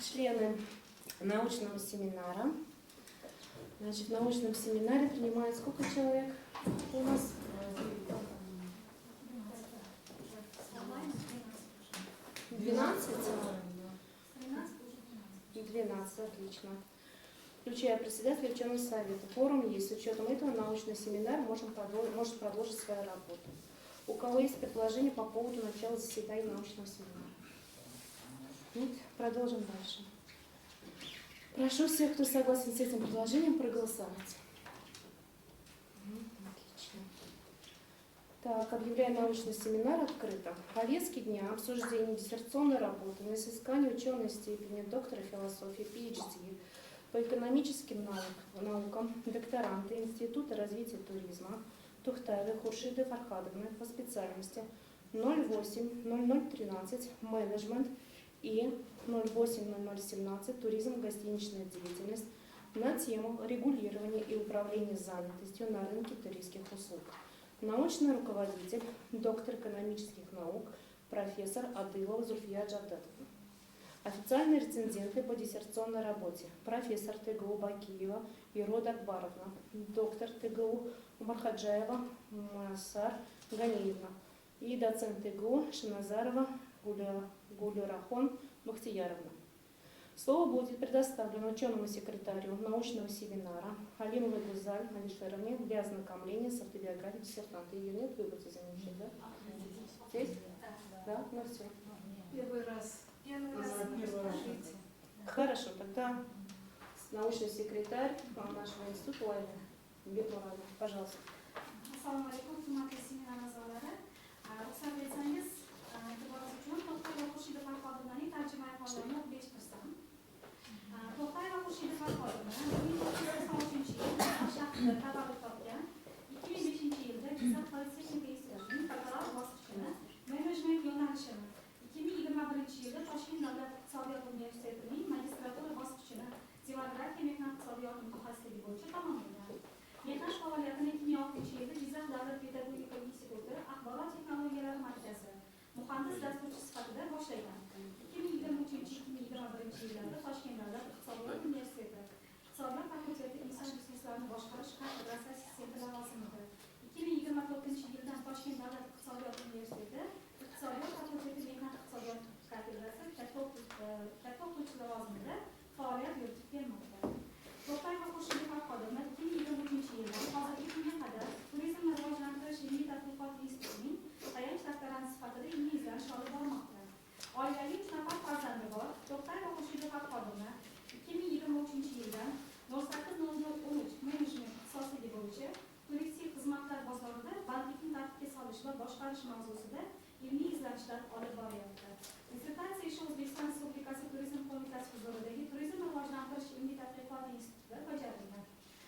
члены научного семинара. Значит, в научном семинаре принимает сколько человек у нас? 12? 12, отлично. Включая председателя ученого совета. Форум есть. С учетом этого научный семинар может продолжить свою работу. У кого есть предложения по поводу начала заседания научного семинара? Нет? Продолжим дальше. Прошу всех, кто согласен с этим предложением, проголосовать. Отлично. Так, объявляю научный семинар открытым. Повестки дня: обсуждение диссертационной работы на изыскание ученой степени доктора философии PhD по экономическим наукам докторанты Института развития туризма Тухтаевой Хуршиды Фархадовны по специальности 08-0013 менеджмент и 08-0017 туризм, гостиничная деятельность на тему регулирования и управления занятостью на рынке туристских услуг. Научный руководитель, доктор экономических наук, профессор Адылова Зульфия Джавдатовна. Официальные рецензенты по диссертационной работе: профессор ТГУ Бакиева Ирода Акбаровна, доктор ТГУ Умархаджаева Масар Ганиевна и доцент ТГУ Шиназарова Гулюрахон Бахтияровна. Слово будет предоставлено ученому секретарю научного семинара Алимовой Гузаль Алишеровне для ознакомления с автобиографией диссертанта. Ее нет, вы будете замечать, да? Здесь? Да? Ну все. Первый раз. Хорошо, тогда научный секретарь нашего института Лайна Бекмурадовна, пожалуйста. Assalomu alaykum, hurmatli seminar a'zolari. Ruxsat etsangiz, e'tiboringiz uchun To'xtayeva Xurshida Farhodovaning tarjimai holatini o'qib eshittirsam. To'xtayeva Xurshida Farhodovna 1993 yilda shahrida tavallud topgan. 2005 yilda Jizzax Politexnika institutining bakalavr bosqichini menejment yo'nalishini, 2021 yilda Toshkent davlat iqtisodiyot universitetining magistratura bosqichini demografiya mehnat iqtisodiyoti mutaxassisligi bo'yicha tamomlagan. Mehnat faoliyatini 2006 yilda Jizzax davlat pedagogika instituti axborot texnologiyalari markazi muhandis dasturchi sifatida boshlagan. 2023-2021 yillarda Toshkent davlat iqtisodiyot universiteti iqtisodiyot fakulteti inson resurslarini boshqarish kafedrasi assistenti lavozimida, 2024 yildan Toshkent davlat iqtisodiyot universiteti iqtisodiyot fakulteti mehnat iqtisodiyot kafedrasi katta o'qituvchi lavozimida faoliyat yuritib kelmoqda. To'xtayeva Xurshida Farhodovna 2023 yildan hozirgi kunga qadar Turizmni rivojlantirish ilmiy tadqiqot institutining tayanch doktoranti sifatida ilmiy izlanish olib bormoqda. Oilali 3 nafar farzandi bor. To'xtayeva Xurshida Farhodovna 2023 yildan 08-00-13 menejment ixtisosligi bo'yicha turistik xizmatlar bozorida bandlikni tartibga solish va boshqarish mavzusida ilmiy izlanishlar olib boryapti. Dissertatsiya ishi O'zbekiston Respublikasi Turizm qo'mitasi huzuridagi Turizmni rivojlantirish ilmiy tadqiqot institutida bajarilgan.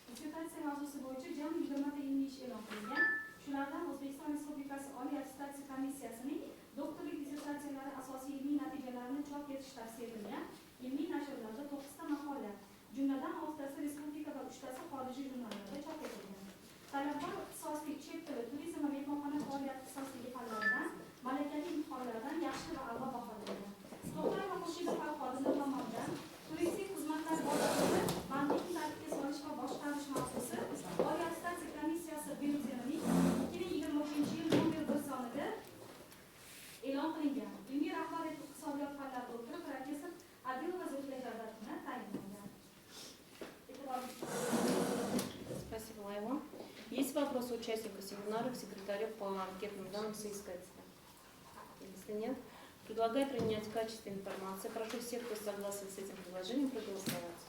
Dissertatsiya mavzusi bo'yicha jami 20 ta ilmiy ish e'lon qilingan. Shulardan O'zbekiston Respublikasi Oliy attestatsiya komissiyasining doktorlik dissertatsiyalari asosiy ilmiy natijalarini chop etish tavsiya etilgan ilmiy nashrlarda 9 ta maqola, jumladan 6 tasi respublika va 3 tasi xorijiy jurnallarda chop etilgan. Talabgor ixtisoslik, chet tili, turizm va mehmonxona faoliyati ixtisosligi fanlaridan malakali imtihonlardan yaxshi va a'lo baholangan. To'xtayeva Xurshida Farhodovna tomonidan turistik xizmatlar bozorida bandlikni tartibga solish va boshqarish mavzusi Oliy attestatsiya komissiyasi byulletenining 2023 yil nomer 1 sonida e'lon qilingan. Ilmiy rahbariyat iqtisodiyot fanlari doktori professor Adilova Zульфия Джавдатовна tayinlangan. Спасибо, Лайла. Есть вопросы участников семинара к секретарю по анкетным данным соискателя? Если нет, предлагаю принять в качестве информации. Прошу всех, кто согласен с этим предложением, проголосовать.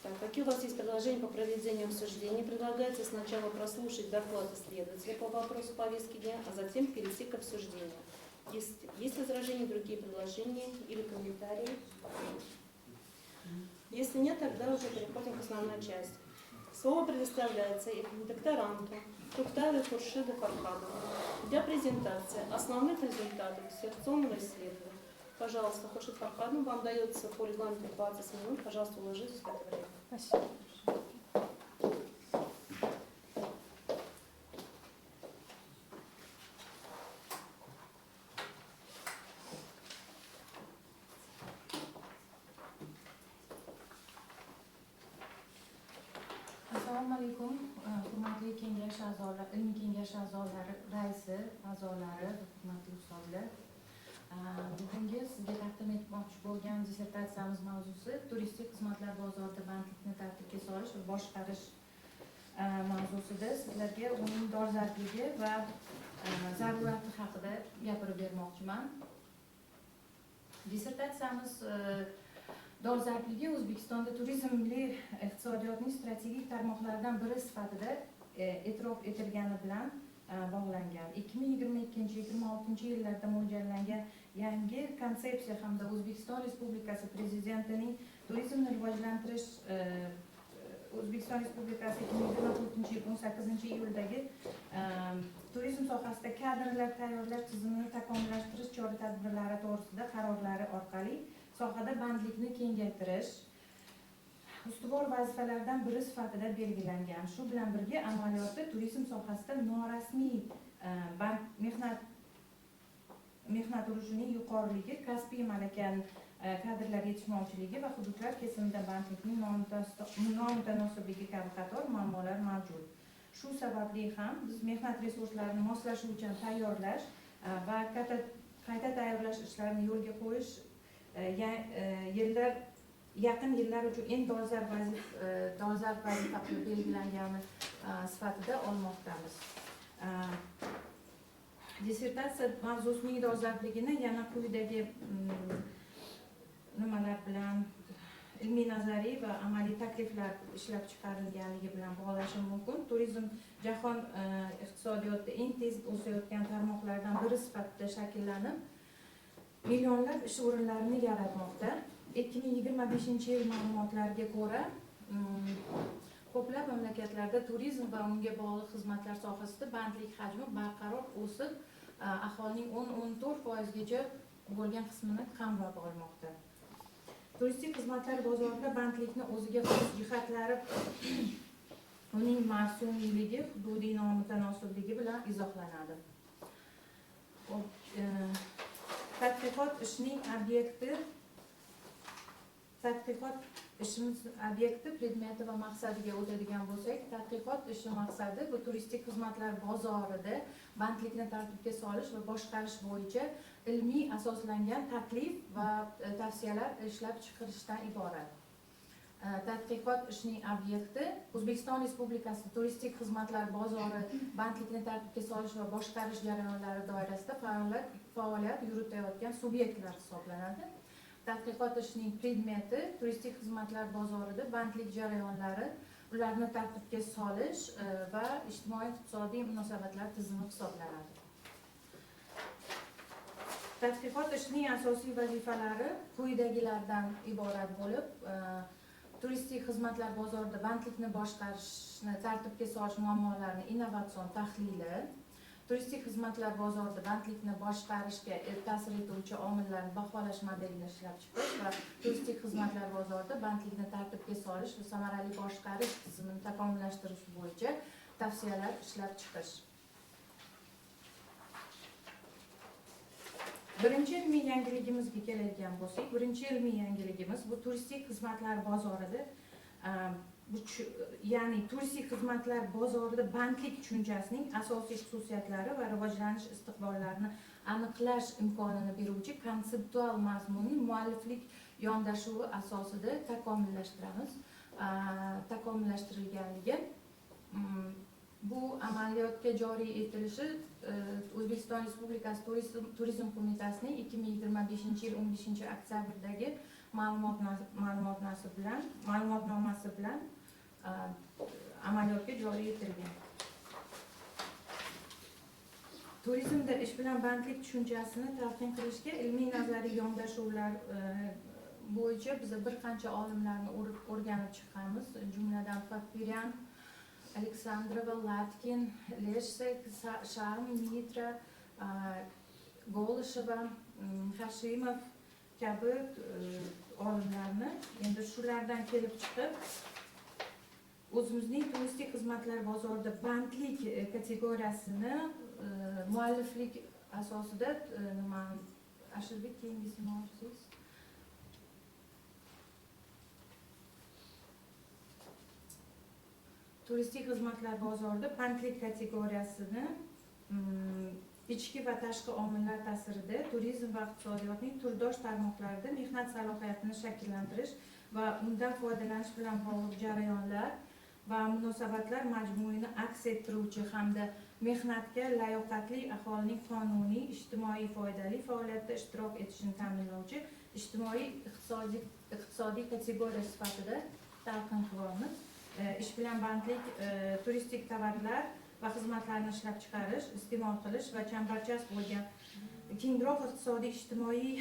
Так, какие у вас есть предложения по проведению обсуждения? Предлагается сначала прослушать доклад исследователя по вопросу повестки дня, а затем перейти к обсуждению. Есть возражения, другие предложения или комментарии? Если нет, тогда уже переходим к основной части. Слово предоставляется докторанту Тухтаевой Хуршиды Фархадовой для презентации основных результатов диссертационного исследования. Пожалуйста, Хуршид Фархадовна, вам дается по регламенту 20 минут. Пожалуйста, уложитесь в это время. Спасибо. alaykum, hurmatli kengash a'zolari, ilmiy kengash a'zolari, raisi, a'zolari, hurmatli ustozlar. Bugungi sizga taqdim etmoqchi bo'lgan dissertatsiyamiz mavzusi turistik xizmatlar bozorida bandlikni tartibga solish va boshqarish mavzusida sizlarga uning dolzarbligi va zarurati haqida gapirib bermoqchiman. Dissertatsiyamiz dolzarbligi O'zbekistonda turizmli iqtisodiyotning strategik tarmoqlaridan biri sifatida e'tirof etilgani bilan bog'langan. 2022-2026 yillarda mo'ljallangan yangi konsepsiya hamda O'zbekiston Respublikasi Prezidentining turizmni rivojlantirish O'zbekiston Respublikasi 2024-18-iyuldagi turizm sohasida kadrlar tayyorlash tizimini takomillashtirish chora-tadbirlari to'g'risida qarorlari orqali sohada bandlikni kengaytirish ustuvor vazifalardan biri sifatida belgilangan. Shu bilan birga amaliyotda turizm sohasida norasmiy mehnat urushining yuqoriligi, kasbiy malakani kadrlar yetishmovchiligi va hududlar kesimida bandlikning nomutanosiblig'i kabi qator muammolar mavjud. Shu sababli ham biz mehnat resurslarini moslashuvchan tayyorlash va qayta tayyorlash ishlarini yo'lga qo'yish yaqin yillar uchun eng dolzarb vazifa qilib belgilangani sifatida olmoqdamiz. Dissertatsiya mavzusining dolzarbligini yana quyidagi nimalar bilan ilmiy nazariy va amaliy takliflar ishlab chiqarilganligi bilan bog'lashim mumkin. Turizm jahon iqtisodiyotida eng tez o'sayotgan tarmoqlardan biri sifatida shakllanib, millionlab ish o'rinlarini yaratmoqda. 2025-yil ma'lumotlariga ko'ra, ko'plab mamlakatlarda turizm va unga bog'liq xizmatlar sohasida bandlik hajmi barqaror o'sib, aholining 10-14% bo'lgan qismini qamrab olmoqda. Turistik xizmatlar bozorida bandlikni o'ziga xos jihatlari uning mavsumiyligi, hududiy nomutanosiblig'i bilan izohlanadi. Tadqiqot ishimiz obyekti, predmeti va maqsadiga o'tadigan bo'lsak, tadqiqot ishi maqsadi bu turistik xizmatlar bozorida bandlikni tartibga solish va boshqarish bo'yicha ilmiy asoslangan taklif va tavsiyalar ishlab chiqarishdan iborat. Tadqiqot ishining obyekti O'zbekiston Respublikasi turistik xizmatlar bozori bandlikni tartibga solish va boshqarish jarayonlari doirasida faoliyat yuritayotgan subyektlar hisoblanadi. Tadqiqot ishining predmeti turistik xizmatlar bozorida bandlik jarayonlari, ularni tartibga solish va ijtimoiy-iqtisodiy munosabatlar tizimi hisoblanadi. Tadqiqot ishining asosiy vazifalari quyidagilardan iborat bo'lib, turistik xizmatlar bozorida bandlikni boshqarishni tartibga solish muammolarini innovatsion tahlili, turistik xizmatlar bozorida bandlikni boshqarishga ta'sir etuvchi omillarni baholash modelini ishlab chiqish va turistik xizmatlar bozorida bandlikni tartibga solish va samarali boshqarish tizimini takomillashtirish bo'yicha tavsiyalar ishlab chiqish. Birinchi ilmiy yangiligimizga keladigan bo'lsak, birinchi ilmiy yangiligimiz bu turistik xizmatlar bozorida ya'ni turistik xizmatlar bozorida bandlik tushunchasining asosiy xususiyatlari va rivojlanish istiqbollarini aniqlash imkonini beruvchi konseptual mazmunning mualliflik yondashuvi asosida takomillashtirilganligi. Bu amaliyotga joriy etilishi O'zbekiston Respublikasi Turizm qo'mitasining 2025-yil 15-oktyabrdagi ma'lumotnomasi bilan amaliyotga joriy etilgan. Turizmda ish bilan bandlik tushunchasini talqin qilishga ilmiy nazariy yondashuvlar bo'yicha biz bir qancha olimlarni o'rganib chiqqanmiz. Jumladan Papiryan, Aleksandrova, Latkin, Leshsek, Sharm, Nitra, Golisheva, Hashimov kabi olimlarni endi shulardan kelib chiqib o'zimizning turistik xizmatlar bozorida bandlik kategoriyasini mualliflik asosida Ashilbek keyingisini olsangiz. turistik xizmatlar bozorida bandlik kategoriyasini ichki va tashqi omillar ta'sirida turizm va iqtisodiyotning turdosh tarmoqlarida mehnat salohiyatini shakllantirish va undan foydalanish bilan bog'liq jarayonlar va munosabatlar majmuini aks ettiruvchi hamda mehnatga layoqatli aholining qonuniy, ijtimoiy foydali faoliyatda ishtirok etishini ta'minlovchi ijtimoiy iqtisodiy kategoriya sifatida talqin qilamiz. Ish bilan bandlik turistik tovarlar va xizmatlarni ishlab chiqarish, iste'mol qilish va chambarchas bo'lgan kengroq iqtisodiy, ijtimoiy,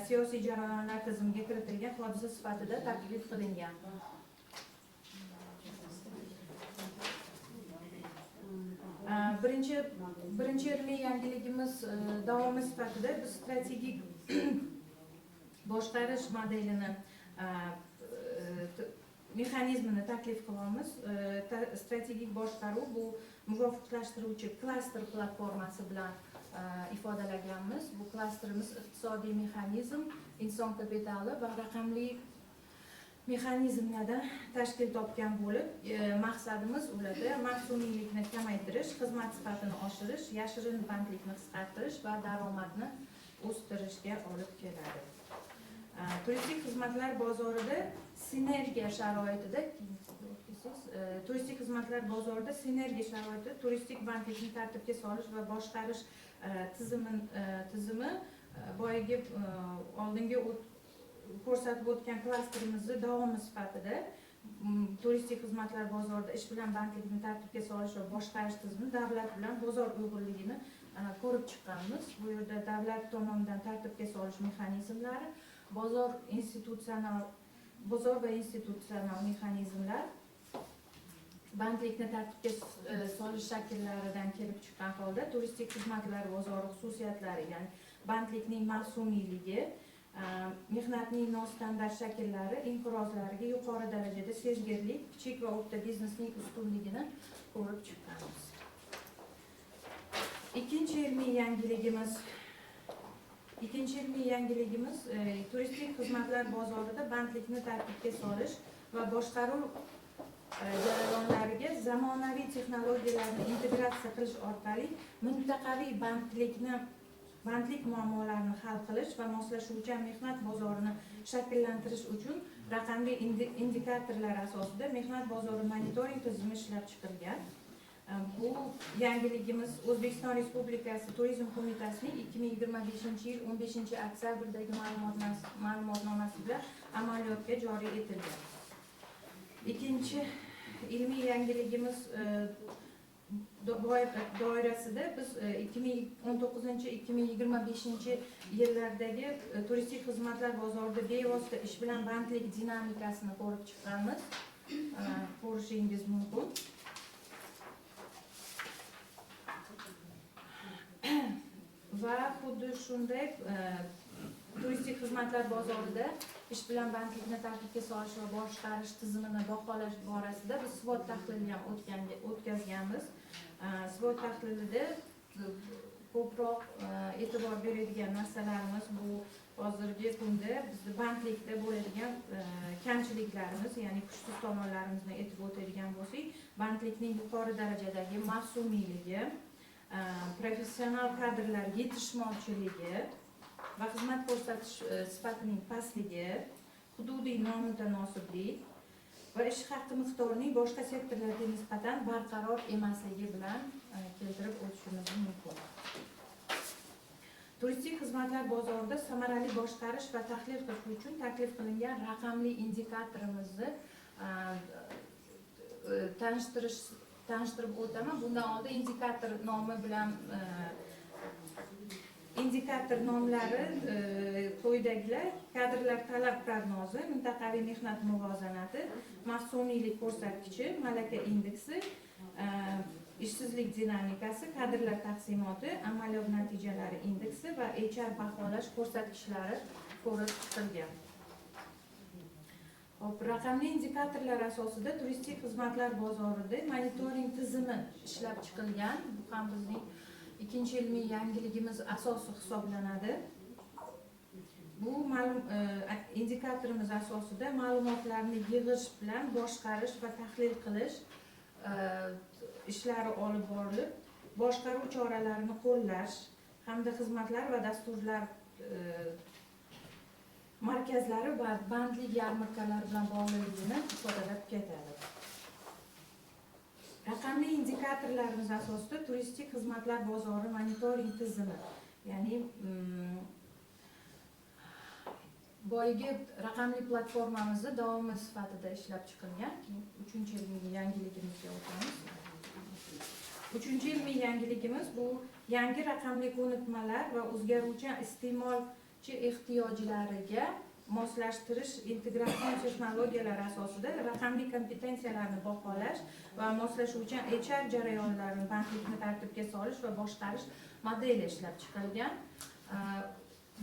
siyosiy jarayonlar tizimiga kiritilgan hodisa sifatida taklif qilingan. Birinchi ilmiy yangiligimiz davomi sifatida biz strategik boshqarish modelini mexanizmini taklif qilamiz. Strategik boshqaruv bu muvofiqlashtiruvchi klaster platformasi bilan ifodalaganmiz. Bu klasterimiz iqtisodiy mexanizm, inson kapitali va raqamli mexanizmlardan tashkil topgan bo'lib, maqsadimiz ularda mahsumiylikni kamaytirish, xizmat sifatini oshirish, yashirin bandlikni qisqartirish va daromadni o'stirishga olib keladi. Turistik xizmatlar bozorida sinergiya sharoitida turistik bandlikni tartibga solish va boshqarish tizimi boyagi oldingi ko'rsatib o'tgan klasterimizni davomi sifatida turistik xizmatlar bozorida ish bilan bandlikni tartibga solish va boshqarish tizimi davlat bilan bozor uyg'unligini ko'rib chiqqanmiz. Bu yerda davlat tomonidan tartibga solish mexanizmlari, bozor va institutsional mexanizmlar bandlikni tartibga solish shakllaridan kelib chiqqan holda turistik xizmatlar bozori xususiyatlari, ya'ni bandlikning mavsumiyligi, mehnatning nostandart shakllari, inqirozlariga yuqori darajada sezgirlik, kichik va o'rta biznesning ustunligini ko'rib chiqqanmiz. Ikkinchi ilmiy yangiligimiz turistik xizmatlar bozorida bandlikni tartibga solish va boshqaruv jarayonlariga zamonaviy texnologiyalarni integratsiya qilish orqali mintaqaviy bandlik muammolarini hal qilish va moslashuvchan mehnat bozorini shakllantirish uchun raqamli indikatorlar asosida mehnat bozori monitoring tizimi ishlab chiqilgan. Bu yangiligimiz O'zbekiston Respublikasi Turizm qo'mitasining 2025-yil 15-oktyabrdagi ma'lumotnomasi bilan amaliyotga joriy etilgan. Ikkinchi ilmiy yangiligimiz doirasida biz 2019-2025 yillardagi turistik xizmatlar bozorida bevosita ish bilan bandlik dinamikasini ko'rib chiqqanmiz. Ko'rishingiz mumkin. Va xuddi shunday turistik xizmatlar bozorida ish bilan bandlikni tartibga solish va boshqarish tizimini baholash borasida biz SWOT tahlilini ham o'tkazganmiz. SWOT tahlilida ko'proq e'tibor beradigan narsalarimiz bu hozirgi kunda bizni bandlikda bo'ladigan kamchiliklarimiz, ya'ni kuchsiz tomonlarimizni aytib o'tadigan bo'lsak, bandlikning yuqori darajadagi mavsumiyligi, professional kadrlar yetishmovchiligi va xizmat ko'rsatish sifatining pastligi, hududiy nomutanosiblik va ish haqi miqdorining boshqa sektorlarga nisbatan barqaror emasligi bilan keltirib o'tishimiz mumkin. Turistik xizmatlar bozorida samarali boshqarish va tahlil qilish uchun taklif qilingan raqamli indikatorimizni tanishtirib o'taman. Bundan oldin indikator nomi bilan indikator nomlari quyidagilar: kadrlar talab prognozi, mintaqaviy mehnat muvozanati, mavsumiylik ko'rsatkichi, malaka indeksi, ishsizlik dinamikasi, kadrlar taqsimoti, amaliyot natijalari indeksi va HR baholash ko'rsatkichlari ko'rib chiqilgan. Raqamli indikatorlar asosida turistik xizmatlar bozorida monitoring tizimi ishlab chiqilgan. Bu ham bizning ikkinchi ilmiy yangiligimiz asosi hisoblanadi. Bu indikatorimiz asosida ma'lumotlarni yig'ish bilan boshqarish va tahlil qilish ishlari olib borilib, boshqaruv choralarini qo'llash hamda xizmatlar va dasturlar markazlari va bandlik yarmarkalari bilan bog'liqligini ifodalab ketadi. Raqamli indikatorlarimiz asosida turistik xizmatlar bozori monitoring tizimi, ya'ni boyagi raqamli platformamizni davomi sifatida ishlab chiqilgan. 3-yillik yangiligimizga o'tamiz. 3-yillik yangiligimiz bu yangi raqamli ko'nikmalar va o'zgaruvchi iste'molchi ehtiyojlariga moslashtirish integratsion texnologiyalar asosida raqamli kompetensiyalarni baholash va moslashuvchan HR jarayonlarini bandlikni tartibga solish va boshqarish modeli ishlab chiqilgan.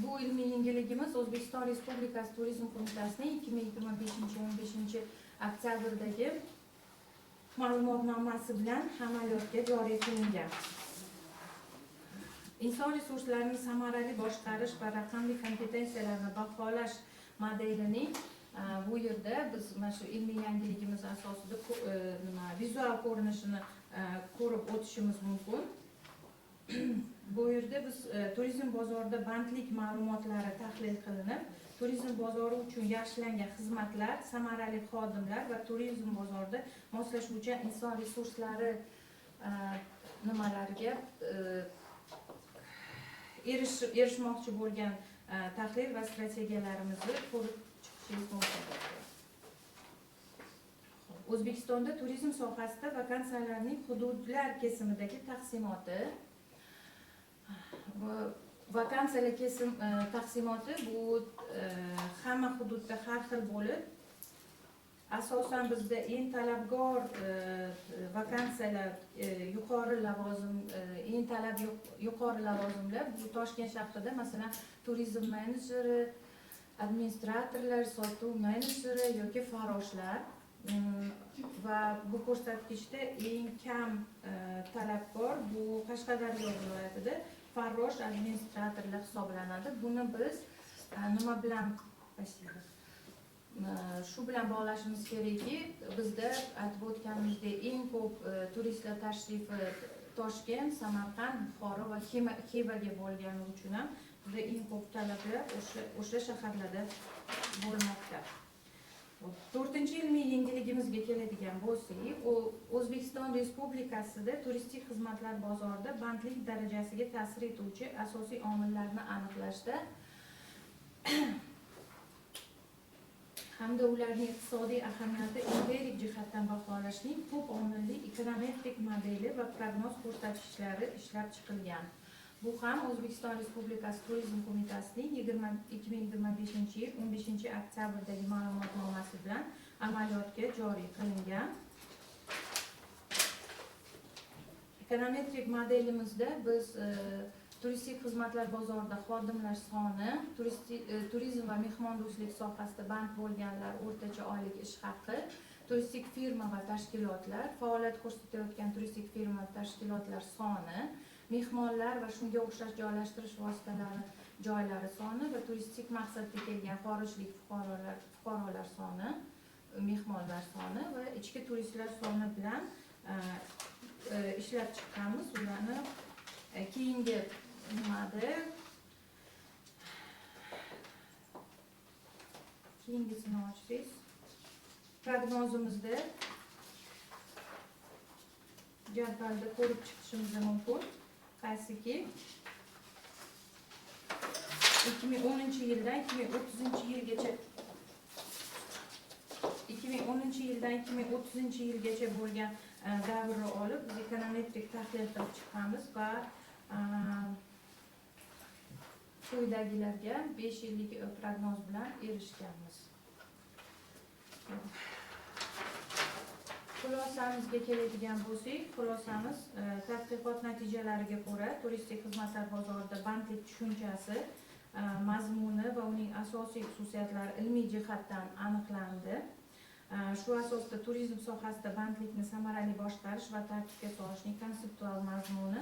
Bu ilmiy yangiligimiz O'zbekiston Respublikasi Turizm qo'mitasining 2025-15 oktyabrdagi ma'lumotnomasi bilan amaliyotga joriy qilingan. Inson resurslarini samarali boshqarish va raqamli kompetensiyalarni baholash modelining bu yerda biz mana shu ilmiy yangiligimiz asosida vizual ko'rinishini ko'rib o'tishimiz mumkin. Bu yerda biz turizm bozorida bandlik ma'lumotlari tahlil qilinib, turizm bozori uchun yaxshilangan xizmatlar, samarali xodimlar va turizm bozorida moslashuvchan inson resurslari nimalarga erishmoqchi bo'lgan tahlil va strategiyalarimizni ko'rib chiqishingiz mumkin. O'zbekistonda turizm sohasida vakansiyalarning hududlar kesimidagi taqsimoti. Vakansiyalar kesim taqsimoti bu hamma hududda har xil bo'lib, asosan bizda eng talabgor vakansiyalar yuqori lavozim, eng talab yuqori lavozimlar bu Toshkent shahrida masalan turizm menejeri, administratorlar, sotuv menejeri yoki farroshlar va bu ko'rsatkichda eng kam talabgor bu Qashqadaryo viloyatida farrosh administratorlar hisoblanadi. Buni biz nima bilan shu bilan bog'lashimiz kerakki, bizda aytib o'tganimizdek eng ko'p turistlar tashrifi Toshkent, Samarqand, Buxoro va Xivaga bo'lgani uchun ham bizda eng ko'p talablar o'sha shaharlarda bo'lmoqda. 4-ilmiy yangiligimizga keladigan bo'lsak, O'zbekiston Respublikasida turistik xizmatlar bozorida bandlik darajasiga ta'sir etuvchi asosiy omillarni aniqlashda hamda ularning iqtisodiy ahamiyati empirik jihatdan baholashning ko'p omilli ekonometrik modeli va prognoz ko'rsatkichlari ishlab chiqilgan. Bu ham O'zbekiston Respublikasi Turizm qo'mitasining 2025-yil 15 oktyabrdagi ma'lumotnomasi bilan amaliyotga joriy qilingan. Ekonometrik modelimizda biz turistik xizmatlar bozorida xodimlar soni, turizm va mehmondo'stlik sohasida band bo'lganlar o'rtacha oylik ish haqi, turistik firma va tashkilotlar, faoliyat ko'rsatayotgan turistik firma va tashkilotlar soni, mehmonlar va shunga o'xshash joylashtirish vositalari joylari soni va turistik maqsadda kelgan xorijlik fuqarolar soni, mehmonlar soni va ichki turistlar soni bilan ishlab chiqqanmiz. Ularni keyingi nimada keyingisini ochsangiz prognozimizda jadvalda ko'rib chiqishimiz mumkin. Qaysiki 2010-yildan 2030-yilgacha 2030-yilgacha bo'lgan davrni olib biz ekonometrik tahlil qilib chiqqanmiz va quyidagilarga 5 yillik prognoz bilan erishganmiz. Xulosamizga keladigan bo'lsak, xulosamiz tadqiqot natijalariga ko'ra turistik xizmatlar bozorida bandlik tushunchasi, mazmuni va uning asosiy xususiyatlari ilmiy jihatdan aniqlandi. Shu asosda turizm sohasida bandlikni samarali boshqarish va tartibga solishning konseptual mazmuni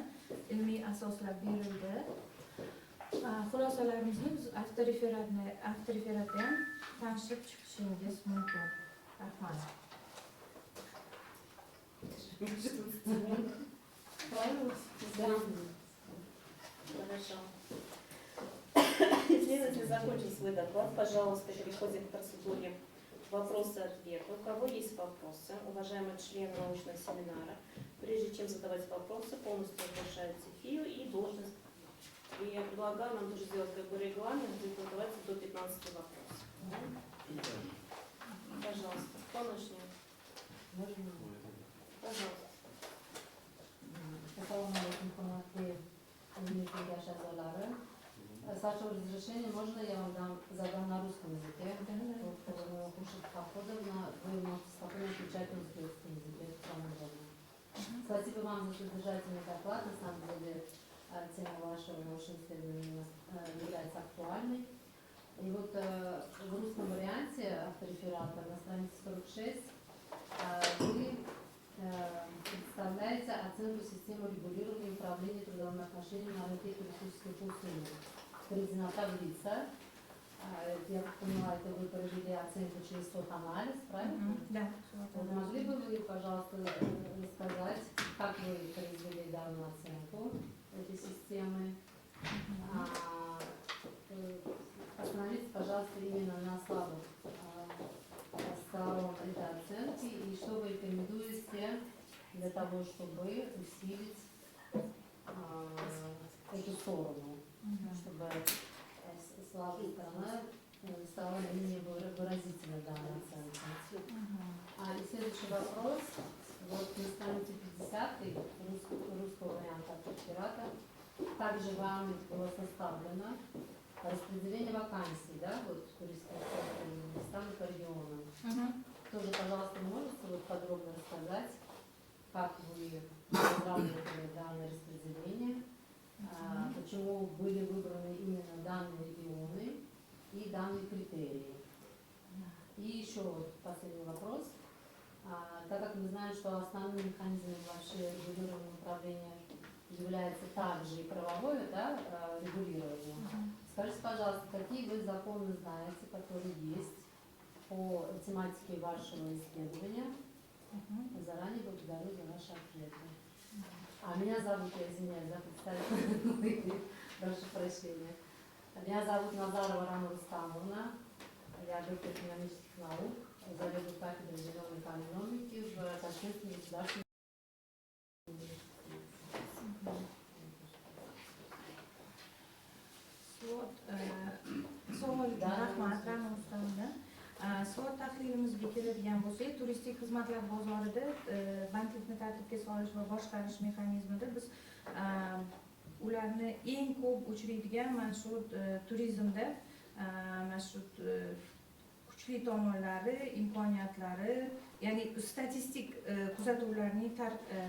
ilmiy asoslab berildi. Xulosalarimizni biz avtoreferatda ham tanishib chiqishingiz mumkin. Rahmat. Хорошо. Исследователь закончил свой доклад. Пожалуйста, переходим к процедуре вопросы-ответы. У кого есть вопросы, уважаемые члены научного семинара, прежде чем задавать вопросы, полностью оглашайте ФИО и должность. И я предлагаю нам тоже сделать как бы регламент, где задавать до 15 вопросов. Пожалуйста, кто начнет? Пожалуйста. С вашего разрешения, можно я вам задам на русском языке? Кушать походовно, вы можете спокойно отвечать на русском языке, это самое главное. Спасибо вам за содержательный доклад. На самом деле, тема вашего научного исследования является актуальной. И вот в русском варианте автореферата на странице 46 вы представляете оценку системы регулирования и управления трудовыми отношениями на рынке туристических услуг. Приведена таблица. Я так поняла, это вы провели оценку через анализ, правильно? Да. Вот могли бы вы, пожалуйста, рассказать, как вы произвели данную оценку этой системы? Остановитесь, пожалуйста, именно на слабых сторон этой оценки и что вы рекомендуете для того, чтобы усилить эту сторону, чтобы слабая сторона стала менее выразительной данной оценки. И следующий вопрос. Вот на странице 50 русского варианта автореферата также вами было составлено распределение вакансий, да, вот туристических местам по регионам. Тоже, пожалуйста, можете вот подробно рассказать, как вы разработали данное распределение, почему были выбраны именно данные регионы и данные критерии. И еще вот последний вопрос. Так как мы знаем, что основным механизмом вообще регулирования управления является также и правовое, да, регулирование. Скажите, пожалуйста, какие вы законы знаете, которые есть по тематике вашего исследования? Заранее благодарю за ваши ответы. Меня зовут, я извиняюсь, за представитель, прошу прощения. Меня зовут Назарова Рама Рустамовна. Я доктор экономических наук, заведую кафедрой зеленой экономики в Ташкентском государственном университете. Suat tahlilimizga keladigan bo'lsak, turistik xizmatlar bozorida bandlikni tartibga solish va boshqarish mexanizmida biz ularni eng ko'p uchraydigan mana shu turizmda mana shu kuchli tomonlari, imkoniyatlari, ya'ni statistik kuzatuvlarning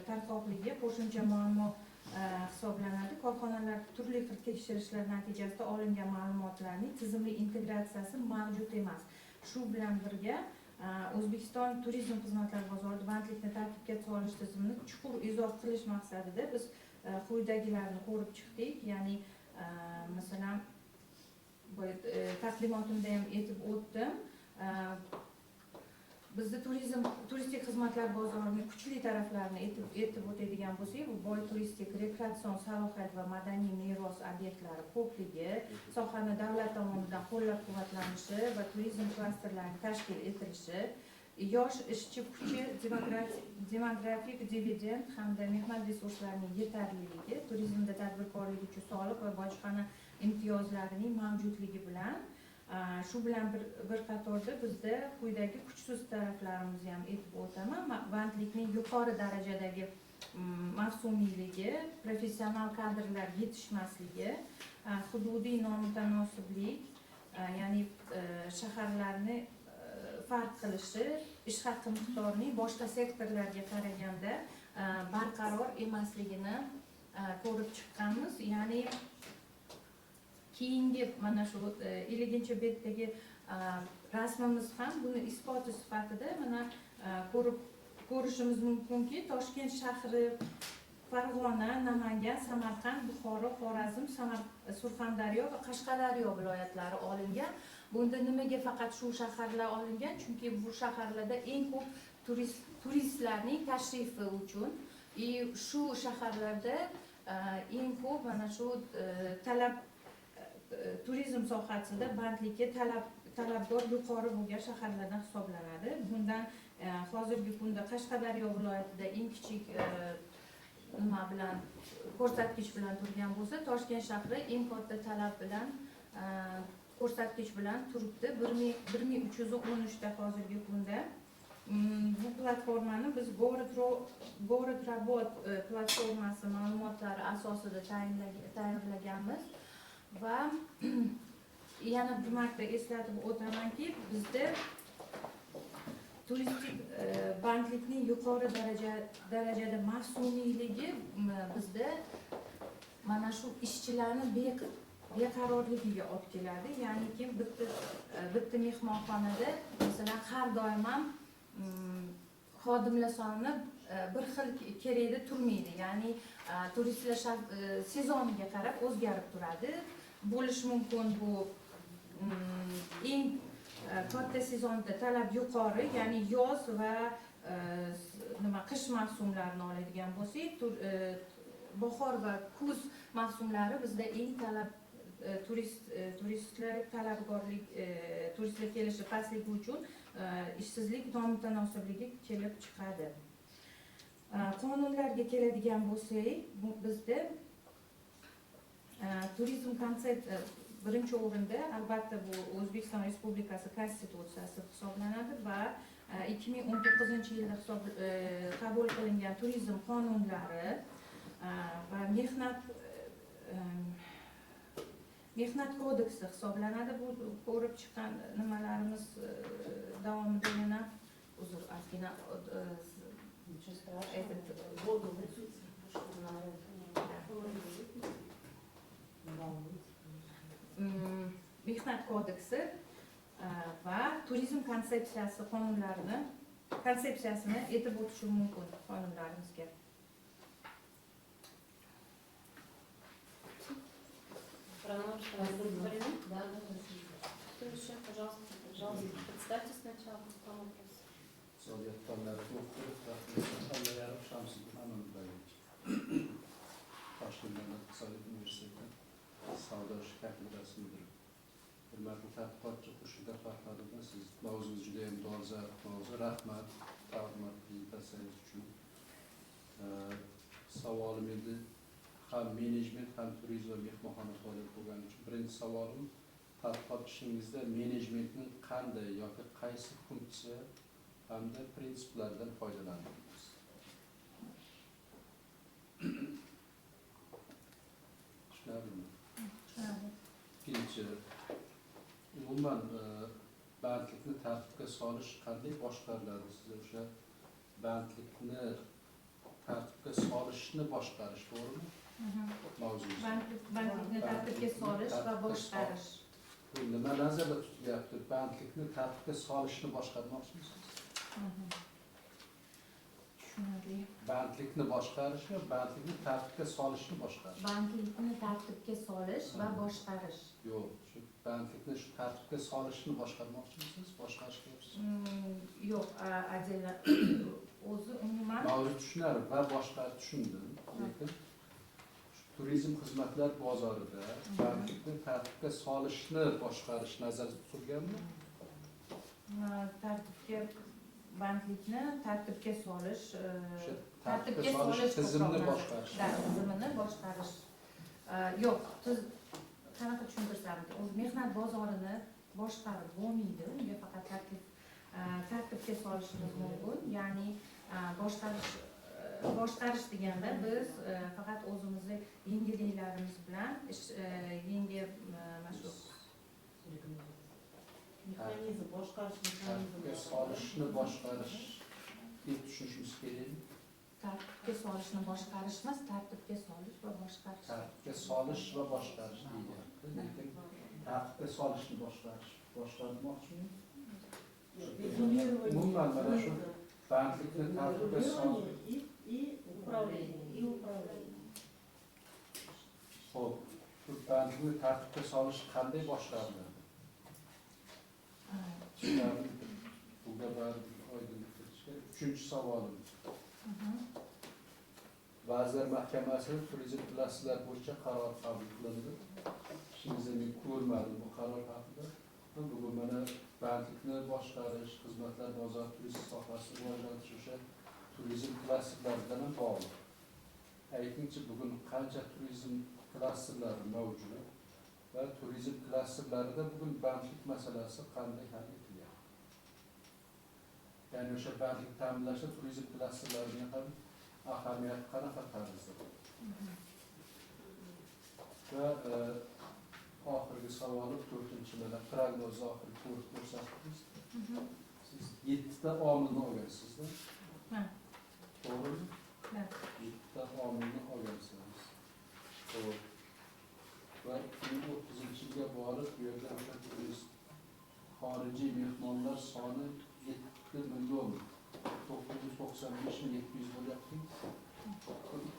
tarqoqligi qo'shimcha muammo hisoblanadi. Korxonalar turli xil tekshirishlar natijasida olingan ma'lumotlarning tizimli integratsiyasi mavjud emas. Shu bilan birga O'zbekiston turizm xizmatlari bozorida bandlikni tartibga solish tizimini chuqur izoh qilish maqsadida biz quyidagilarni ko'rib chiqdik. Ya'ni masalan taqdimotimda ham aytib o'tdim. Bizda turistik xizmatlar bozorining kuchli taraflarini aytib o'tadigan bo'lsak, bu boy turistik, rekreatsion salohiyat va madaniy meros obyektlari ko'pligi, sohani davlat tomonidan qo'llab-quvvatlanishi va turizm klasterlarining tashkil etilishi, yosh ishchi kuchi, demografik dividend hamda mehnat resurslarining yetarliligi, turizmda tadbirkorlik uchun soliq va bojxona imtiyozlarining mavjudligi bilan shu bilan bir qatorda bizda quyidagi kuchsiz taraflarimizni ham aytib o'taman. Bandlikning yuqori darajadagi mavsumiyligi, professional kadrlar yetishmasligi, hududiy nomutanosiblik, ya'ni shaharlarni farq qilishi, ish haqi miqdorining boshqa sektorlarga qaraganda barqaror emasligini ko'rib chiqqanmiz. Ya'ni keyingi mana shu 50-betdagi rasmimiz ham buni isboti sifatida mana ko'rishimiz mumkinki, Toshkent shahri, Farg'ona, Namangan, Samarqand, Buxoro, Xorazm, Surxondaryo va Qashqadaryo viloyatlari olingan. Bunda nimaga faqat shu shaharlar olingan? Chunki bu shaharlarda eng ko'p turistlarning tashrifi uchun shu shaharlarda eng ko'p mana shu talab turizm sohasida bandlikka talabgor yuqori bo'lgan shaharlardan hisoblanadi. Bundan hozirgi kunda Qashqadaryo viloyatida eng kichik nima bilan ko'rsatkich bilan turgan bo'lsa, Toshkent shahri eng katta talab bilan ko'rsatkich bilan turibdi. 1313 ta hozirgi kunda. Bu platformani biz Город Работ platformasi ma'lumotlari asosida tayyorlaganmiz va yana bir marta eslatib o'tamanki, bizda turistik bandlikning yuqori darajada mavsumiyligi bizda mana shu ishchilarni beqarorligiga olib keladi. Ya'niki bitta mehmonxonada masalan har doim ham xodimlar soni bir xil kerakda turmaydi. Ya'ni turistlar sezoniga qarab o'zgarib turadi. Bo'lishi mumkin bu eng katta sezonda talab yuqori, ya'ni yoz va qish mavsumlarini oladigan bo'lsak, bahor va kuz mavsumlari bizda eng talab turistlar talabgorlik turistlar kelishi pastligi uchun ishsizlik nomutanossibligi kelib chiqadi. Qonunlarga keladigan bo'lsak, bizda turizm konsept birinchi o'rinda albatta bu O'zbekiston Respublikasi Konstitutsiyasi hisoblanadi va 2019-yilda qabul qilingan turizm qonunlari va mehnat kodeksi hisoblanadi. Bu ko'rib chiqqan nimalarimiz davomida yana uzr ozgina mehnat kodeksi va turizm konsepsiyasini aytib o'tishim mumkin qonunlarimizga. Пожалуйста, представьте сначала, потом вопрос. Toshkent davlat iqtisodiyot universiteti savdo ishi kafedrasi mudiri. Hurmatli tadqiqotchi Xurshid Farhodovna, siz mavzungiz juda ham dolzarb mavzu. Rahmat taqdimot prezentatsiyangiz uchun. Savolim endi ham menejment, ham turizm va mehmonxona faoliyati bo'lgani uchun birinchi savolim, tadqiqot ishingizda menejmentning qanday yoki qaysi funksiya hamda prinsiplardan foydalandingiz? Tushunarlimi? Ikkinchi, umuman bandlikni tartibga solish qanday boshqariladi? Siz o'sha bandlikni tartibga solishni boshqarish, to'g'rimi? Mavzungiz. Bandlikni tartibga solish va boshqarish. Nima nazarda tutilyapti? Bandlikni tartibga solishni boshqarmoqchimisiz? Tushunarli. Bandlikni boshqarish va bandlikni tartibga solishni boshqarish. Bandlikni tartibga solish va boshqarish. Yo'q, shu bandlikni shu tartibga solishni boshqarmoqchimisiz? Boshqarishga yo'q, adela o'zi umuman mavzu tushunarli va boshqarib tushundim. Lekin turizm xizmatlar bozorida bandlikni tartibga solishni boshqarish nazarda tutilganmi? Bandlikni tartibga solish, tartibga solish tizimini boshqarish. Tizimini boshqarish. Yo'q, qanaqa tushuntirsam, o'z mehnat bozorini boshqarib bo'lmaydi, unga faqat tartibga solishimiz mumkin. Ya'ni boshqarish deganda biz faqat o'zimizni yengilliklarimiz bilan Mexanizm, boshqarish Tartibga solishni boshqarish deb tushunishimiz kerakmi? tartibga solishni boshqarish emas, tartibga solish va boshqarish. Tartibga solish va boshqarish deyapti. Lekin tartibga solishni boshqarmoqchimi? Umuman mana shu bandlikni tartibga solish и управление. Xo'p, shu bandlikni tartibga solish qanday boshqariladi? Shularni bunga baribir oydinlik kiritish kerak. Üçüncü savolim. Mhm. Vazirlar Mahkemesi'nin turizm klasslar bo'yicha qaror qabul qilindi. Ishingizda men ko'rmadim bu qaror haqida. Bugun mana bandlikni boshqarish, xizmatlar bozor, turizm sohasini rivojlantirish o'sha turizm klasterlari bilan ham bog'liq. Aytingchi, bugun qancha turizm klasterlari mavjud va turizm klasterlarida bugun bandlik masalasi qanday hal etilgan? Ya'ni o'sha bandlik ta'minlashda turizm klasterlariga ham ahamiyat qanaqa tarzda? Va oxirgi savolim 4-chi mana prognozni oxirgi ko'rsatdingiz. Siz 7 ta omilni olgansizda? Ha. To'g'rimi? Ha. 7 ta omilni olgansiz. To'g'ri. Va 2030-yilga borib bu yerda o'sha turist xorijiy mehmonlar soni 7 million 995.700 bo'lyapti.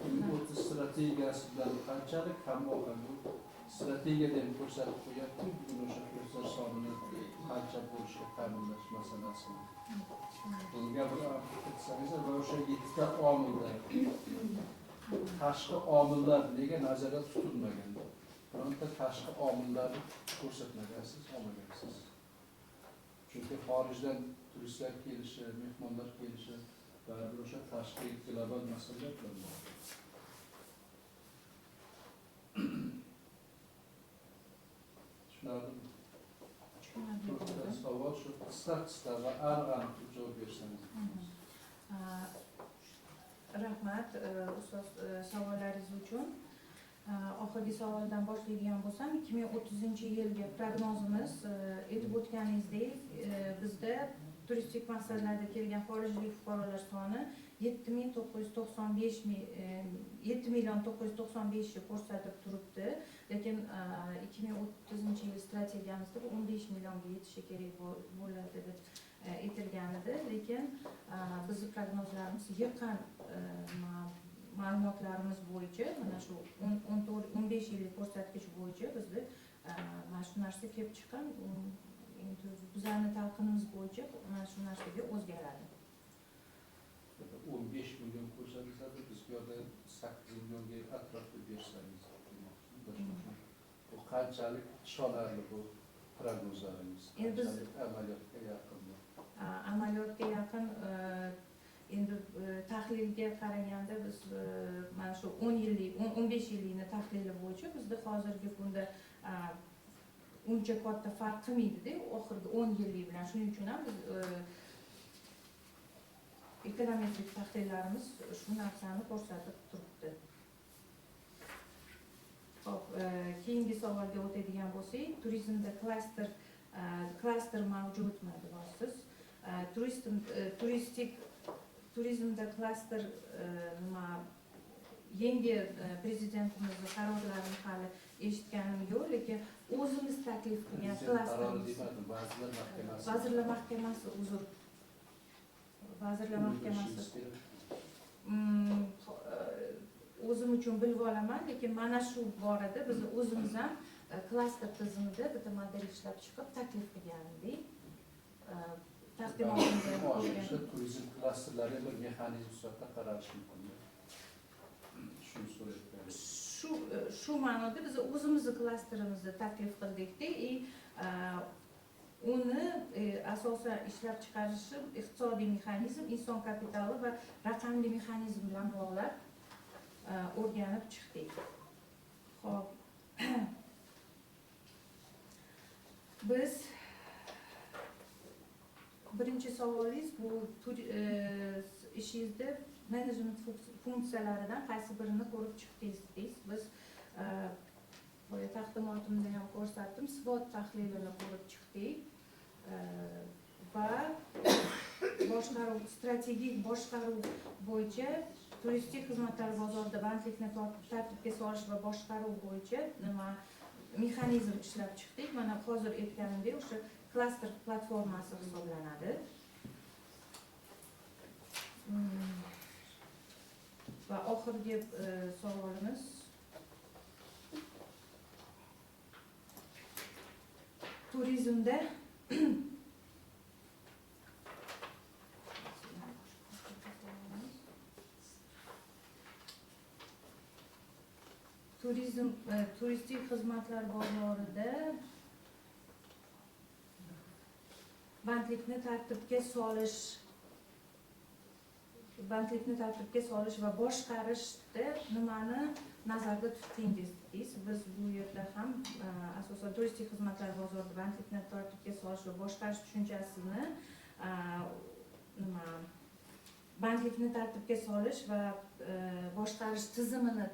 2030 strategiyasi bilan qanchalik hamohang bu strategiyada ham ko'rsatib qo'yapti. Bugun o'sha turistlar sonini qancha bo'lishiga ta'minlash masalasini. Bunga bir aytsangiz va o'sha 7 ta omilda tashqi omillar nega nazarda tutilmagan? Bironta tashqi omillarni ko'rsatmagansiz, olmagansiz. Chunki xorijdan turistlar kelishi, mehmonlar kelishi baribir o'sha tashqi global masalalar bilan bog'liq. Tushunarlimi? To'rtta savol shu qisqa va aniq javob bersangiz. Rahmat ustoz savollaringiz uchun. Oxirgi savoldan boshlaydigan bo'lsam, 2030-yilga prognozimiz aytib o'tganingizdek, bizda turistik maqsadlarda kelgan xorijlik fuqarolar soni 7 million 995 ko'rsatib turibdi. Lekin 2030-yil strategiyamizda 15 millionga yetishi kerak bo'ladi deb aytilgan edi. Lekin bizning prognozlarimiz yaqin ma'lumotlarimiz bo'yicha mana shu 15 yillik ko'rsatkich bo'yicha bizda mana shu narsa kelib chiqqan. Endi bizlarni talqinimiz bo'yicha mana shu narsaga o'zgaradi. 15 million ko'rsatilsa, biz bu yerda 8 millionga atrofda bersangiz. Bu qanchalik ishonarli bu prognozlaringiz? Endi biz amaliyotga yaqinmi? Amaliyotga yaqin endi tahlilga qaraganda biz mana shu 10 yillik, 15 yillikni tahlili bo'yicha bizda hozirgi kunda uncha katta farq qilmaydi-da, oxirgi 10 yillik bilan. Shuning uchun ham biz ekonomik tahlillarimiz shu narsani ko'rsatib turibdi. Xo'p, keyingi savolga o'tadigan bo'lsak, turizmda klaster mavjudmi deyapsiz. Turizmda klaster nima yangi prezidentimizni qarorlarini hali eshitganim yo'q, lekin o'zimiz taklif qilgan klasterimiz Vazirlar Mahkamasi uzr. Vazirlar Mahkamasi o'zim uchun bilib olaman, lekin mana shu borada biz o'zimiz ham klaster tizimida bitta model ishlab chiqib taklif qilgan edik. Taqdimotimizda O'sha turizm klasterlari bir mexanizm sifatida qaralishi mumkin. Shuni so'rayapman. Shu ma'noda biz o'zimizni klasterimizni taklif qildikda, uni asosan ishlab chiqarishi iqtisodiy mexanizm, inson kapitali va raqamli mexanizm bilan bog'lab o'rganib chiqdik. Xo'p. Biz birinchi savolingiz bu ishingizda menejment funksiyalaridan qaysi birini ko'rib chiqdingiz deysiz. Biz boya taqdimotimda ham ko'rsatdim, SWOT tahlilini ko'rib chiqdik va boshqaruv, strategik boshqaruv bo'yicha turistik xizmatlar bozorida bandlikni tartibga solish va boshqaruv bo'yicha nima mexanizm ishlab chiqdik. Mana hozir aytganimdek, o'sha klaster platformasi hisoblanadi. Va oxirgi savolimiz turizmda turistik xizmatlar bozorida bandlikni tartibga solish va boshqarishda nimani nazarda tutdingiz? Biz bu yerda ham asosan turistik xizmatlar bozorida bandlikni tartibga solish va boshqarish tushunchasini bandlikni tartibga solish va boshqarish tizimini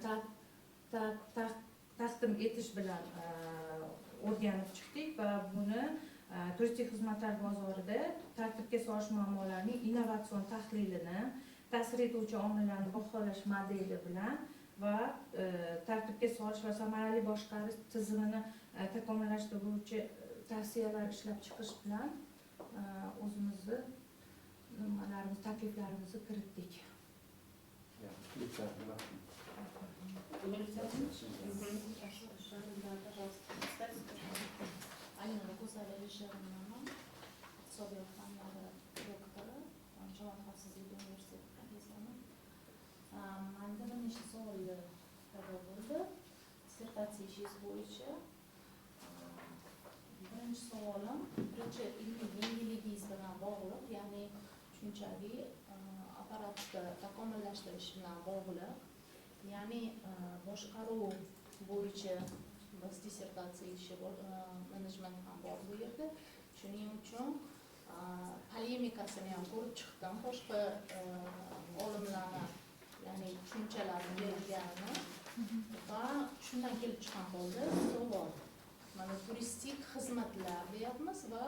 taqdim etish bilan o'rganib chiqdik va buni turistik xizmatlar bozorida tartibga solish muammolarining innovatsion tahlilini, ta'sir etuvchi omillarni baholash modeli bilan va tartibga solish va samarali boshqarish tizimini takomillashtiruvchi tavsiyalar ishlab chiqish bilan o'zimizni takliflarimizni kiritdik. Alina G'uzali Alisherovna, iqtisodiyot fanlari doktori, Javob xavfsizligi universiteti professori. Menda bir nechta savollar paydo bo'ldi. Dissertatsiya ishingiz bo'yicha birinchi savolim, ilmiy yengilligingiz bilan bog'liq, ya'ni tushunchaviy apparatni takomillashtirish bilan bog'liq, ya'ni boshqaruv bo'yicha biz dissertatsiya ishi menejment ham bor bu yerda. Shuning uchun polemikasini ham ko'rib chiqdim, boshqa olimlarni, ya'ni tushunchalarni berilganini va shundan kelib chiqqan holda savol. Mana turistik xizmatlar deyapmiz va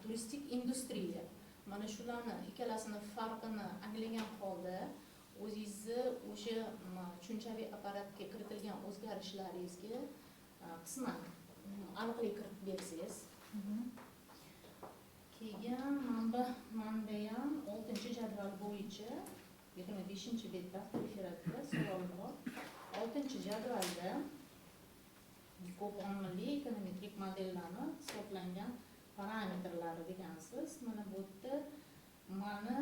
turistik industriya. Mana shularni ikkalasini farqini anglagan holda o'zingizni o'sha tushunchaviy apparatga kiritilgan o'zgarishlaringizga qisman aniqlik kiritib bersangiz. Keyin manda ham 6-jadval bo'yicha 25-betda referatda savol bor. 6-jadvalda ko'p omilli ekonometrik modellarni hisoblangan parametrlari degansiz. Mana bu yerda mana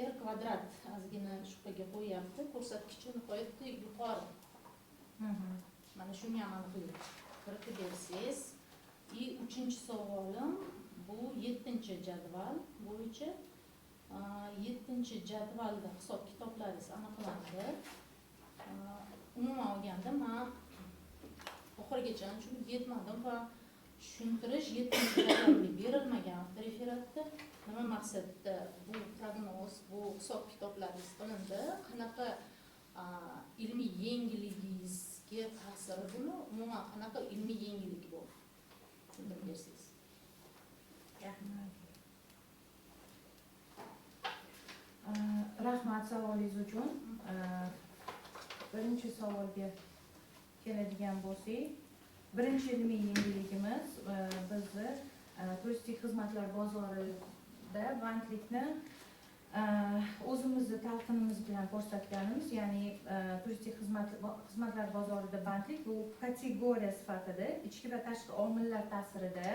R kvadrat ozgina shubhaga qo'yapti, ko'rsatkichi nihoyatda yuqori. Mana shunga ham aniqlik kiritib bersangiz. 3-chi savolim bu 7-jadval bo'yicha 7-jadvalda hisob kitoblaringiz aniqlandi. Umuman olganda men oxirigacha tushunib yetmadim va tushuntirish 7-jadvalga berilmagan referatda nima maqsadda bu prognoz, bu hisob kitoblaringiz qilindi, qanaqa ilmiy yengilligingizga ta'siri buni, umuman qanaqa ilmiy yengillik bor? Tushuntirib bersangiz. Rahmat savolingiz uchun. Birinchi savolga keladigan bo'lsak, birinchi ilmiy yengilligimiz bizni turistik xizmatlar bozorida bandlikni o'zimizni talqinimiz bilan ko'rsatganimiz, ya'ni turistik xizmatlar bozorida bandlik bu kategoriya sifatida ichki va tashqi omillar ta'sirida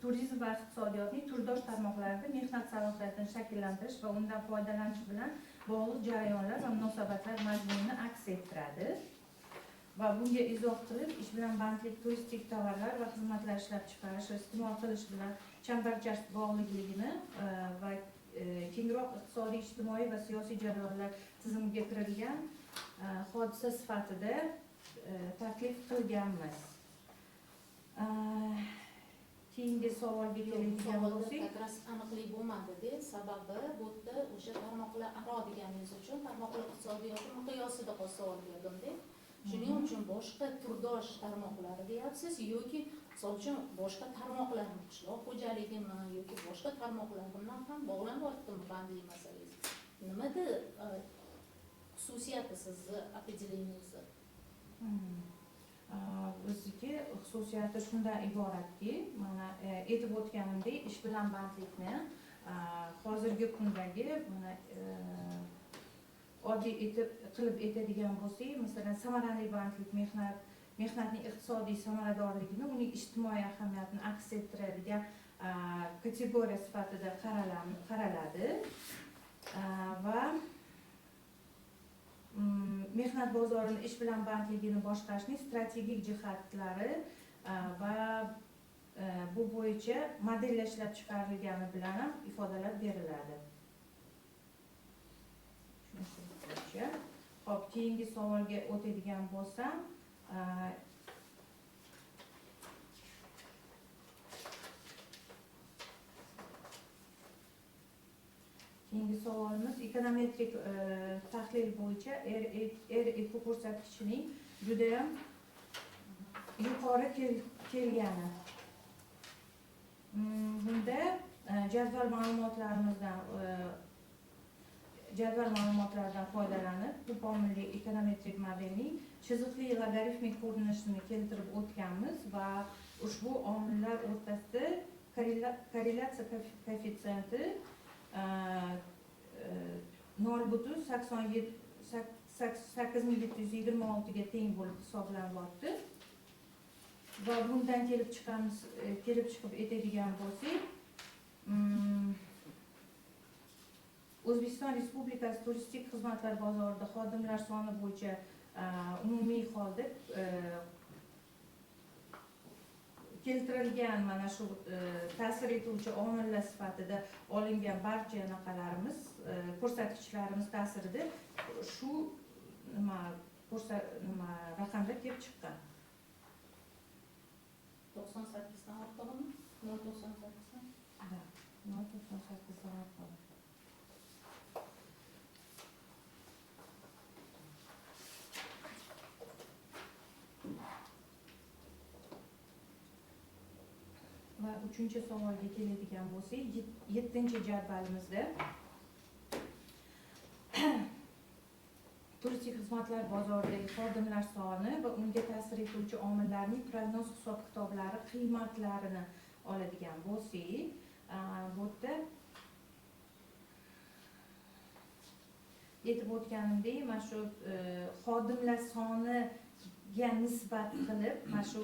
turizm va iqtisodiyotning turdosh tarmoqlarida mehnat salohiyatini shakllantirish va undan foydalanish bilan bog'liq jarayonlar va munosabatlar mazmunini aks ettiradi. Va bunga izoh qilib, ish bilan bandlik turistik tovarlar va xizmatlar ishlab chiqarish va iste'mol qilish bilan chambarchas bog'liqligini va kengroq iqtisodiy, ijtimoiy va siyosiy jarayonlar tizimiga kirilgan hodisa sifatida taklif qilganmiz. Keyingi savolga keladigan bo'lsak, aniqlik bo'lmadi-da, sababi bu yerda o'sha tarmoqlar aro deganingiz uchun tarmoqlar iqtisodiyoti miqyosida savol berdim-da. Shuning uchun boshqa turdosh tarmoqlari deyapsiz yoki misol uchun boshqa tarmoqlarni, qishloq xo'jaligimi yoki boshqa tarmoqlar bilan ham bog'lanyaptimi bandlik masalangiz? Nimada xususiyati sizni определенияsi? Bizniki xususiyati shundan iboratki, mana aytib o'tganimdek, ish bilan bandlikni hozirgi kundagi mana oddiy qilib aytadigan bo'lsak, masalan, samarali bandlik mehnatning iqtisodiy samaradorligini, uning ijtimoiy ahamiyatini aks ettiradigan kategoriya sifatida qaraladi va mehnat bozorini ish bilan bandligini boshqarishning strategik jihatlari va bu bo'yicha modellar ishlab chiqarilgani bilan ham ifodalar beriladi. Hop, keyingi savolga o'tadigan bo'lsam, keyingi savolimiz ekonometrik tahlil bo'yicha REQ ko'rsatkichining juda ham yuqori kelgani. Bunda jadval ma'lumotlaridan foydalanib, ko'p omilli ekonometrik modelning chiziqli logarifmik ko'rinishini keltirib o'tganmiz va ushbu omillar o'rtasida korrelyatsiya koeffitsiyenti 0,8726 ga teng bo'lib hisoblanyapti. Va bundan kelib chiqib aytadigan bo'lsak, O'zbekiston Respublikasi turistik xizmatlar bozorida xodimlar soni bo'yicha umumiy holda keltirilgan mana shu ta'sir etuvchi omillar sifatida olingan barcha anaqalarimiz, ko'rsatkichlarimiz ta'sirida shu raqamda kelib chiqqan. 98 dan ortig'imi? 0.98 dan? Ha, 0.98 dan ortig'i. Va 3-savolga keladigan bo'lsak, 7-jadvalimizda turistik xizmatlar bozoridagi xodimlar soni va unga ta'sir etuvchi omillarning prognoz hisob-kitoblari qiymatlarini oladigan bo'lsak, bu yerda aytib o'tganimdek, mana shu xodimlar soniga nisbat qilib, mana shu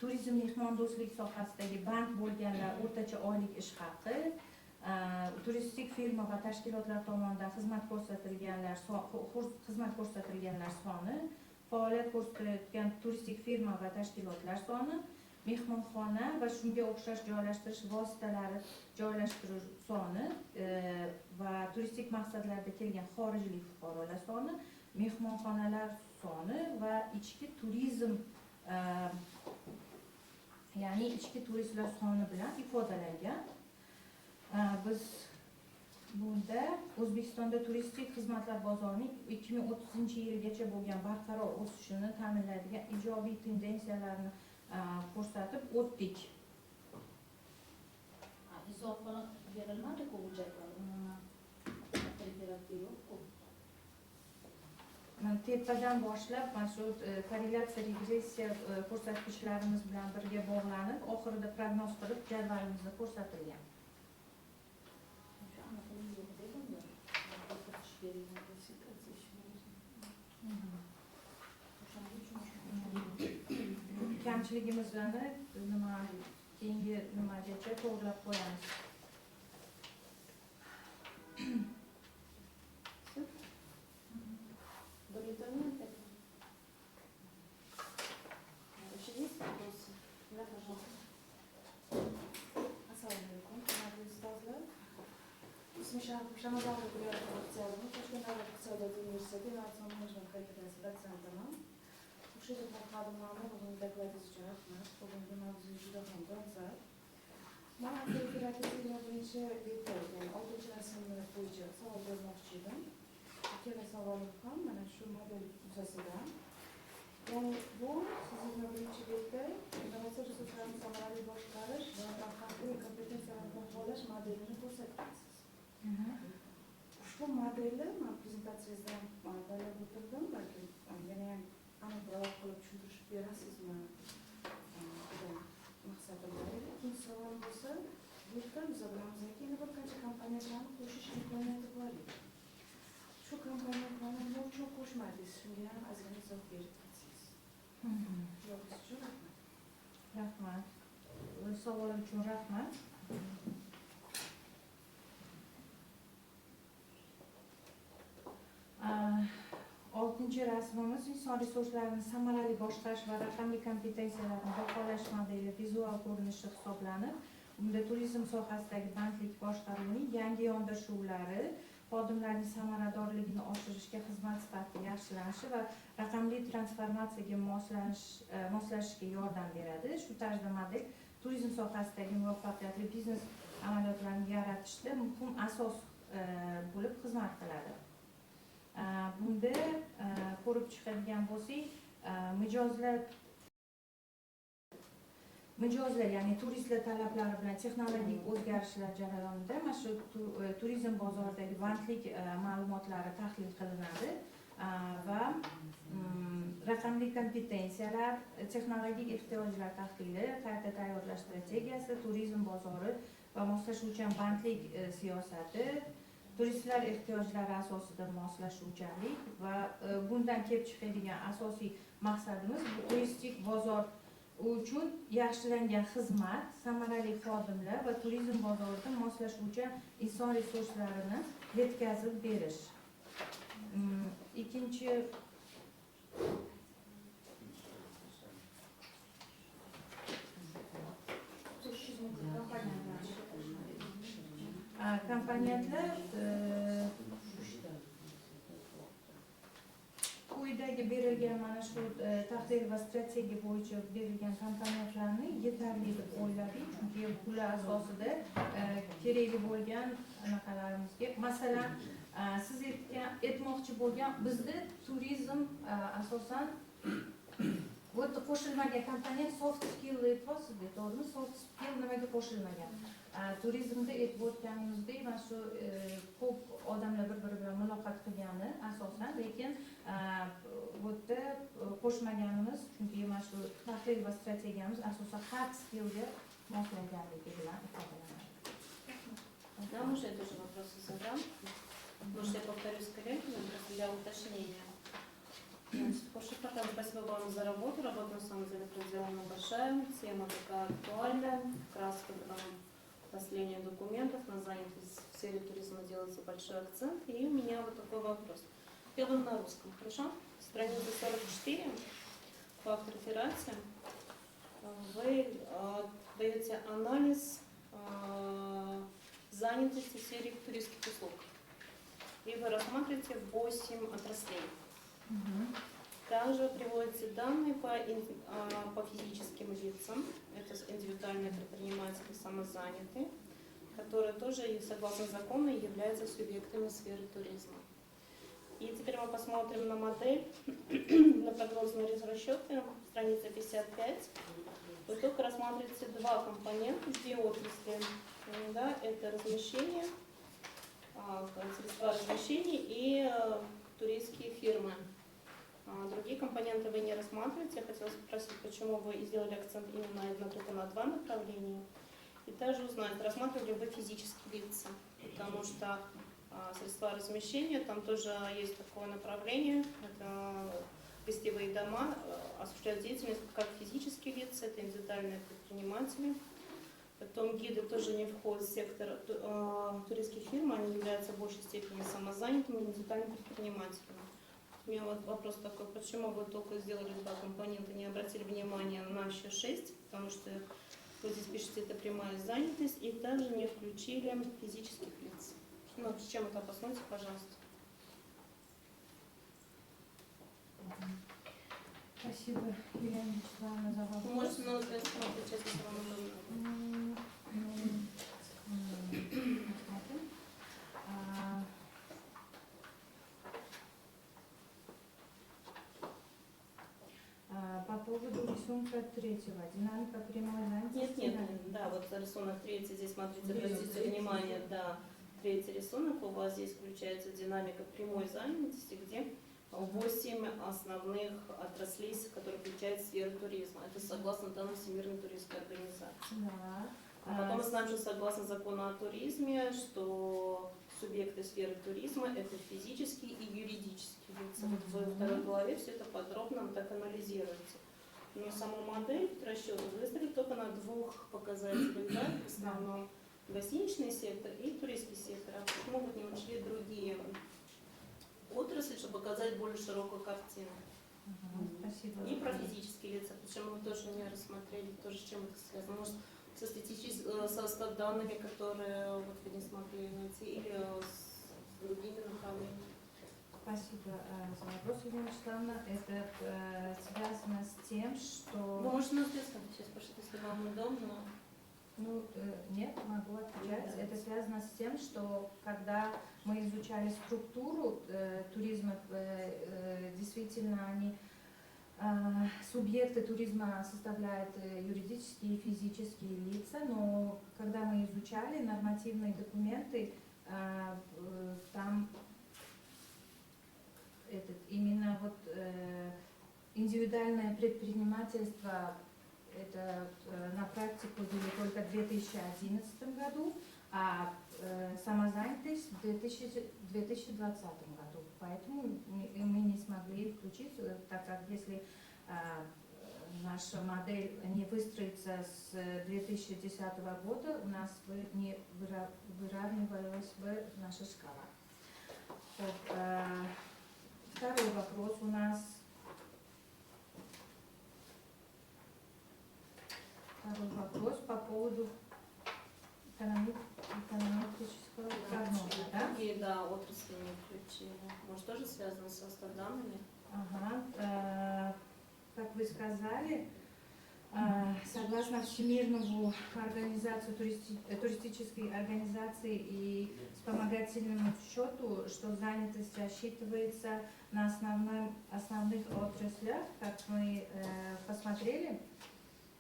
turizm mehmondo'stlik sohasidagi band bo'lganlar o'rtacha oylik ish haqi, turistik firma va tashkilotlar tomonidan xizmat ko'rsatilganlar soni, faoliyat ko'rsatayotgan turistik firma va tashkilotlar soni, mehmonxona va shunga o'xshash joylashtirish vositalari joylashtirish soni va turistik maqsadlarda kelgan xorijlik fuqarolar soni, mehmonxonalar soni va ichki turizm, ya'ni ichki turistlar soni bilan ifodalangan. Biz bunda O'zbekistonda turistik xizmatlar bozorining 2030-yilgacha bo'lgan barqaror o'sishini ta'minlaydigan ijobiy tendensiyalarni ko'rsatib o'tdik. Izoh falan berilmadi-ku bu jadval. Tepadan boshlab mana shu korrelyatsiya regressiya ko'rsatkichlarimiz bilan birga bog'lanib, oxirida prognoz qilib jadvalimizda ko'rsatilgan. Kamchiligimizni keyingi nimagacha to'g'rilab qo'yamiz. Шамазанова Гульяна Колокциадовна, Toshkent davlat iqtisodiyot universiteti innovatsion menejment kafedrasi dotsentiman. O'sha yerda xodimlarni bugun takliflaringiz uchun rahmat. Bugungi mavzu juda ham dolzarb. Men operativ bo'yicha bepul, ya'ni 6-sinf bo'yicha savol bermoqchi edim. Ikkala savolim ham mana shu model yuzasidan. Ya'ni bu sizni birinchi betda innovatsion resurslarni samarali boshqarish va xalqning kompetensiyalarni baholash modelini ko'rsatgansiz. Ushbu modelni men prezentatsiyangizdan baylab o'tirdim, balki yana ham aniqroq qilib tushuntirib berasizmi? Maqsadim bor edi. Ikkinchi savol bo'lsa, bu yerda biz bilamizki, yana bir qancha kompaniyalarni qo'shish imkoniyati bor edi. Shu kompaniyalarni nima uchun qo'shmadingiz? Shunga ham ozgina izoh berib ketsangiz. Javob uchun rahmat. Rahmat. Savol uchun rahmat. Uchinchi rasmimiz inson resurslarini samarali boshqarish va raqamli kompetensiyalarni baholash modeli vizual ko'rinishi hisoblanib, unda turizm sohasidagi bandlik boshqaruvining yangi yondashuvlari, xodimlarning samaradorligini oshirishga xizmat sifati yaxshilanishi va raqamli transformatsiyaga moslashishga yordam beradi. Shu tarzda model turizm sohasidagi muvaffaqiyatli biznes amaliyotlarini yaratishda muhim asos bo'lib xizmat qiladi. Bunda ko'rib chiqadigan bo'lsak, mijozlar, ya'ni turistlar talablari bilan texnologik o'zgarishlar jarayonida mana shu turizm bozoridagi bandlik ma'lumotlari tahlil qilinadi va raqamli kompetensiyalar, texnologik ehtiyojlar tahlili, qayta tayyorlash strategiyasi, turizm bozori va moslashuvchan bandlik siyosati, turistlar ehtiyojlari asosida moslashuvchanlik va bundan kelib chiqadigan asosiy maqsadimiz bu turistik bozor uchun yaxshilangan xizmat, samarali xodimlar va turizm bozorida moslashuvchan inson resurslarini yetkazib berish. Ikkinchi komponentlar quyidagi berilgan mana shu tahlil va strategiya bo'yicha berilgan komponentlarni yetarli deb o'yladik, chunki bular asosida kerakli bo'lgan anaqalarimizga, masalan, siz aytmoqchi bo'lgan bizda turizm asosan bu yerda qo'shilmagan komponent soft skill aytyapsizda, to'g'rimi? Soft skill nimaga qo'shilmagan? Turizmda aytib o'tganimizdek, mana shu ko'p odamlar bir-biri bilan muloqot qilgani asosan, lekin bu yerda qo'shmaganimiz, chunki mana shu tahlil va strategiyamiz asosan hard skillga moslanganligi bilan ifodalanadi. Да, можно я тоже вопросы задам? Может, я повторюсь коллегам для уточнения. Спасибо вам за работу. Работа на самом деле проделана большая. Тема такая актуальная. Как раз когда последних документов на занятость в сфере туризма делается большой акцент. И у меня вот такой вопрос. Первый на русском, хорошо? Страница 44, факт реферации. Вы даете анализ занятости в сфере туристских услуг. И вы рассматриваете 8 отраслей. Также приводятся данные по физическим лицам. Это индивидуальные предприниматели, самозанятые, которые тоже, согласно закону, являются субъектами сферы туризма. И теперь мы посмотрим на модель, на прогнозные расчеты, страница 55. Тут только рассматривается два компонента, две отрасли. Да, это размещение, средства размещения и туристские фирмы. Другие компоненты вы не рассматриваете. Я хотела спросить, почему вы сделали акцент именно только на два направления. И также узнать, рассматривали вы физические лица, потому что средства размещения, там тоже есть такое направление, это гостевые дома, осуществляют деятельность как физические лица, это индивидуальные предприниматели. Потом гиды тоже не входят в сектор туристских фирм, они являются в большей степени самозанятыми, индивидуальными предпринимателями. У меня вот вопрос такой, почему вы только сделали два компонента, не обратили внимания на еще 6, потому что вы здесь пишете, это прямая занятость, и также не включили физических лиц. Ну, с чем это обоснуйте, пожалуйста. Спасибо, Елена Вячеславовна, за вопрос. Можете на украинском отвечать, если вам удобно. По поводу рисунка третьего, динамика прямой занятости. Нет, да, вот рисунок третий, здесь смотрите, обратите внимание, да, третий рисунок, у вас здесь включается динамика прямой занятости, где 8 основных отраслей, которые включают сферу туризма. Это согласно данным Всемирной туристской организации. Да. А потом мы знаем, что согласно закону о туризме, что субъекты сферы туризма – это физические и юридические лица. Вот в второй главе все это подробно так анализируется. Но саму модель расчета выставили только на двух показателях, да, в основном гостиничный сектор и туристский сектор. А почему вы не учли другие отрасль, чтобы показать более широкую картину. Спасибо. И про физические лица, почему мы тоже не рассмотрели, тоже с чем это связано. Может, со со данными, которые вот вы не смогли найти, или с другими направлениями. Спасибо за вопрос, Елена Вячеславовна. Это связано с тем, что... Вы можете нас сейчас спрашивать, если вам удобно. Ну, нет, могу отвечать. Это связано с тем, что когда мы изучали структуру туризма, действительно они субъекты туризма составляют юридические и физические лица, но когда мы изучали нормативные документы, там именно вот индивидуальное предпринимательство это на практику ввели только в 2011 году, а самозанятость в 2020 году. Поэтому мы не смогли включить, так как если наша модель не выстроится с 2010 года, у нас бы не выравнивалась бы наша шкала. Вот, второй вопрос у нас. Второй вопрос по поводу экономического прогноза, да? Какие, да, отрасли не включили. Может, тоже связано со данными? Ага. Как вы сказали, согласно Всемирному организацию туристической организации и вспомогательному счету, что занятость рассчитывается на основных отраслях, как мы посмотрели,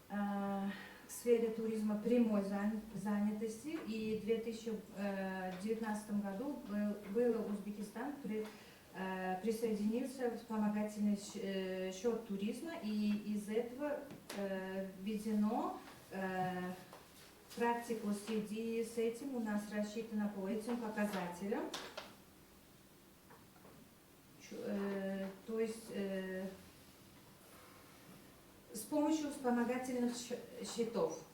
в сфере туризма прямой занятости, и в 2019 году Узбекистан присоединился в вспомогательный счет туризма, и из этого введено практику в связи с этим у нас рассчитано по этим показателям. То есть с помощью вспомогательных счетов.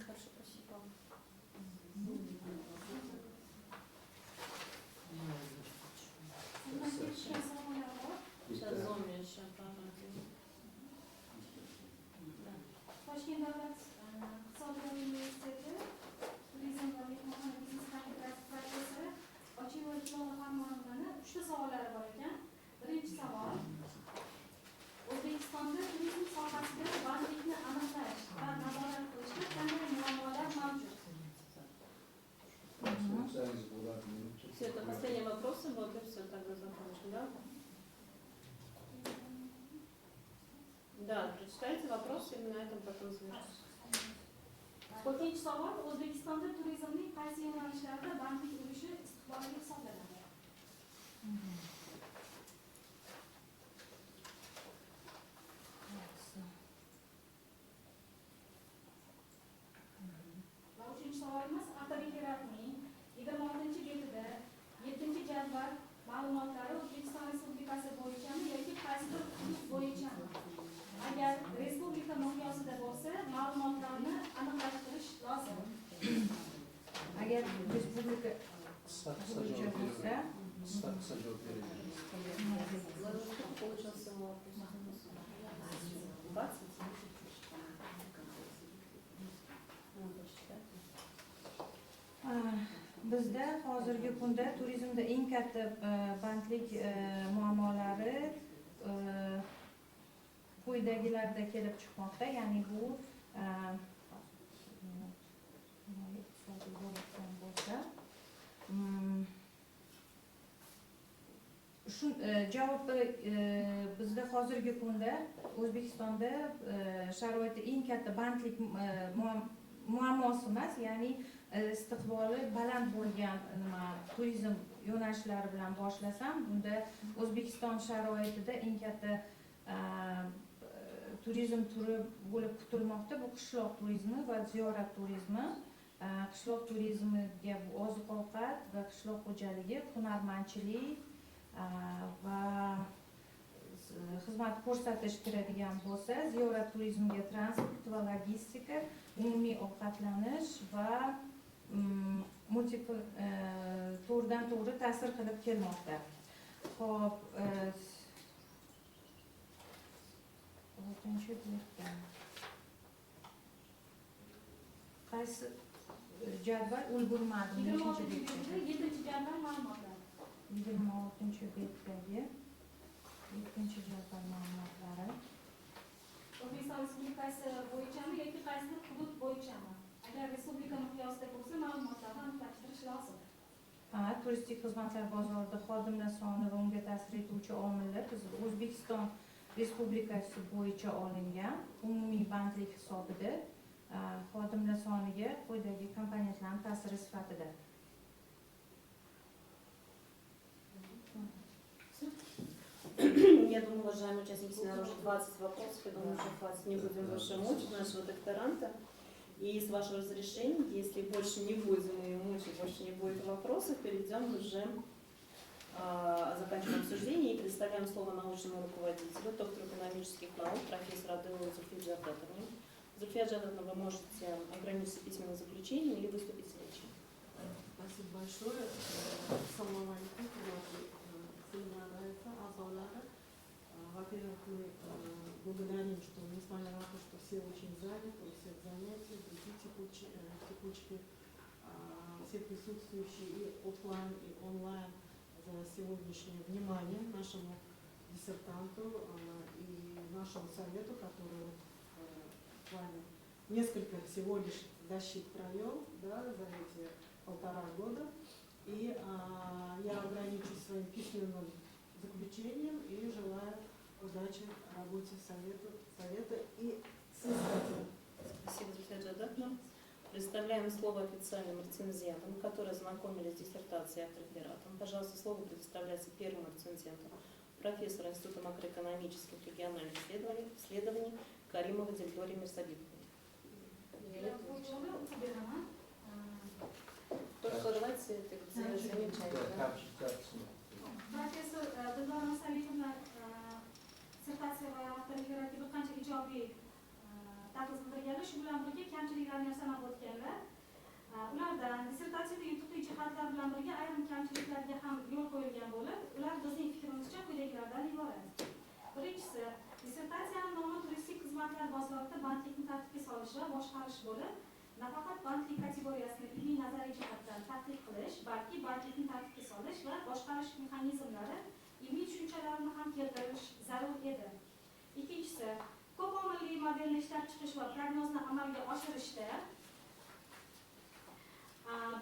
Хорошо, спасибо. Сейчас зоме еще пару. Toshkent davlat iqtisodiyot universiteti turizm va mehmonxona biznes kafedrasi professori Ochilova Isloma Farmonovani 3 ta savollari bor ekan. Birinchi savol: O'zbekistonda turizm sohasida bandlikni aniqlash va nazorat qilishda qanday muammolar mavjud? Все, это последние вопросы будут, и все, тогда закончим, да? Да, прочитайте вопрос, и на этом потом завершим. Ikkinchi savol: O'zbekistonda turizmning qaysi yo'nalishlarda bandlik ulushi istiqbolli hisoblanadi? Va uchinchi savolimiz: Avtoregistratorning 26-betida 7-jadval ma'lumotlari O'zbekiston Respublikasi bo'yichami yoki qaysi bir hudud bo'yichami? Agar respublika miqyosida bo'lsa, ma'lumotlarni aniqlashtirish lozim. Agar respublika Qisqa bo'yicha bo'lsa, javob beramiz. Сколько получился вопрос? 20? Ну, посчитайте. bizda hozirgi kunda turizmda eng katta bandlik muammolari quyidagilarda kelib chiqmoqda, ya'ni bu shu javobi bizda hozirgi kunda O'zbekistonda sharoitda eng katta bandlik muammosi emas, ya'ni istiqboli baland bo'lgan turizm yo'nalishlari bilan boshlasam, bunda O'zbekiston sharoitida eng katta turizm turi bo'lib kutilmoqda. Bu qishloq turizmi va ziyorat turizmi. Qishloq turizmiga oziq-ovqat va qishloq xo'jaligi, hunarmandchilik va xizmat ko'rsatish kiradigan bo'lsa, ziyorat turizmiga transport va logistika, umumiy ovqatlanish va multipl to'g'ridan to'g'ri ta'sir qilib kelmoqda. Xo'p, 6-betda qaysi jadval ulgurmadim? 26-betda 7-jadval ma'lumotlar. 26-betdagi 7-jadval ma'lumotlari. O'zbekiston Respublikasi bo'yichami yoki qaysidir hudud bo'yichami? Agar respublika miqyosida bo'lsa, ma'lumotlarni aniqlashtirish lozim. Turistik xizmatlar bozorida xodimlar soni va unga ta'sir etuvchi omillar biz O'zbekiston Respublikasi bo'yicha olingan umumiy bandlik hisobida xodimlar soniga quyidagi komponentlarning ta'siri sifatida. Я думаю, уважаемые участники семинара, уже 20 вопросов, я думаю, уже хватит, не будем больше мучить нашего докторанта. И с вашего разрешения, если больше не будем и мучить, больше не будет вопросов, перейдем уже, заканчиваем обсуждение и предоставляем слово научному руководителю, доктору экономических наук, профессору Адыловой Зульфии Джавдатовне. Зульфия Джавдатовна, вы можете ограничиться письменным заключением или выступить с речью. Спасибо большое. Салам алейкум, a'zolari. Во-первых, мы благодарим, что несмотря на то, что все очень заняты, у всех занятия, другие текучки, все присутствующие и офлайн, и онлайн за сегодняшнее внимание нашему диссертанту и нашему совету, который в плане несколько всего лишь защит провел, да, за эти 1,5 года. И я ограничусь своим письменным заключением и желаю удачи в работе совета и соискателя. Спасибо, Зульфия Джавдатовна. Представляем слово официальным рецензентам, которые ознакомились с диссертацией авторефератом. Пожалуйста, слово предоставляется первому рецензенту, профессору Института макроэкономических региональных исследований Каримовой Зельдоре Мирсабитовне. Только давайте замечательно. Professor Dildora Mirsabitovna dissertatsiya va avtoreferaga bir qancha ijobiy ta'qiz bildirganlar, shu bilan birga kamchiliklarni ham sanab o'tganlar. Ulardan dissertatsiyada yutuqli jihatlar bilan birga ayrim kamchiliklarga ham yo'l qo'yilgan bo'lib, ular bizning fikrimizcha quyidagilardan iborat. Birinchisi, dissertatsiyaning nomi turistik xizmatlar bozorida bandlikni tartibga solish va boshqarish bo'lib, nafaqat bandlik kategoriyasini ilmiy nazariy jihatdan tadqiq qilish, balki bandlikni tartibga solish va boshqarish mexanizmlari, ilmiy tushunchalarini ham keltirish zarur edi. Ikkinchisi, ko'p omilli modelni ishlab chiqish va prognozni amalga oshirishda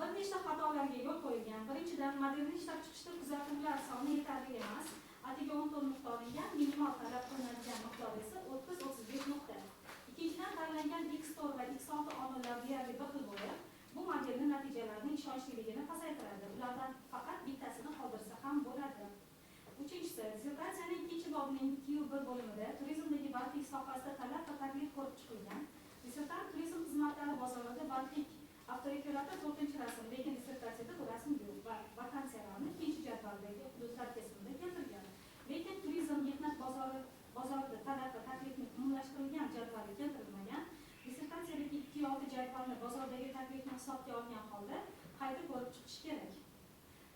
bir nechta xatolarga yo'l qo'yilgan. Birinchidan, modelni ishlab chiqishda kuzatuvlar soni yetarli emas. Atigi 10 ton nuqta olingan, minimal talab qilinadigan miqdor esa 30-35 nuqta. Ikkinchidan, tanlangan X4 va X6 omillar deyarli bir xil bo'lib, bu modelning natijalarining ishonchliligini pasaytiradi. Ulardan faqat bittasini qoldirsa ham bo'ladi. Uchinchisi, dissertatsiyaning ikkinchi bobining Q1 bo'limida turizmdagi bandlik sohasida talab va taklif ko'rib chiqilgan. Dissertant turizm xizmatlari bozorida bandlik avtoreferati 4-rasm, lekin dissertatsiyada bu rasm yo'q va vakansiyalarni ikkinchi jadvaldagi hududlar kesimida keltirgan. Lekin turizm mehnat bozorida talab va taklifni umumlashtirilgan jadvali keltirilmagan. Dissertatsiyadagi 2-6 jadvalni bozordagi taklifni hisobga olgan holda qayta ko'rib chiqish kerak.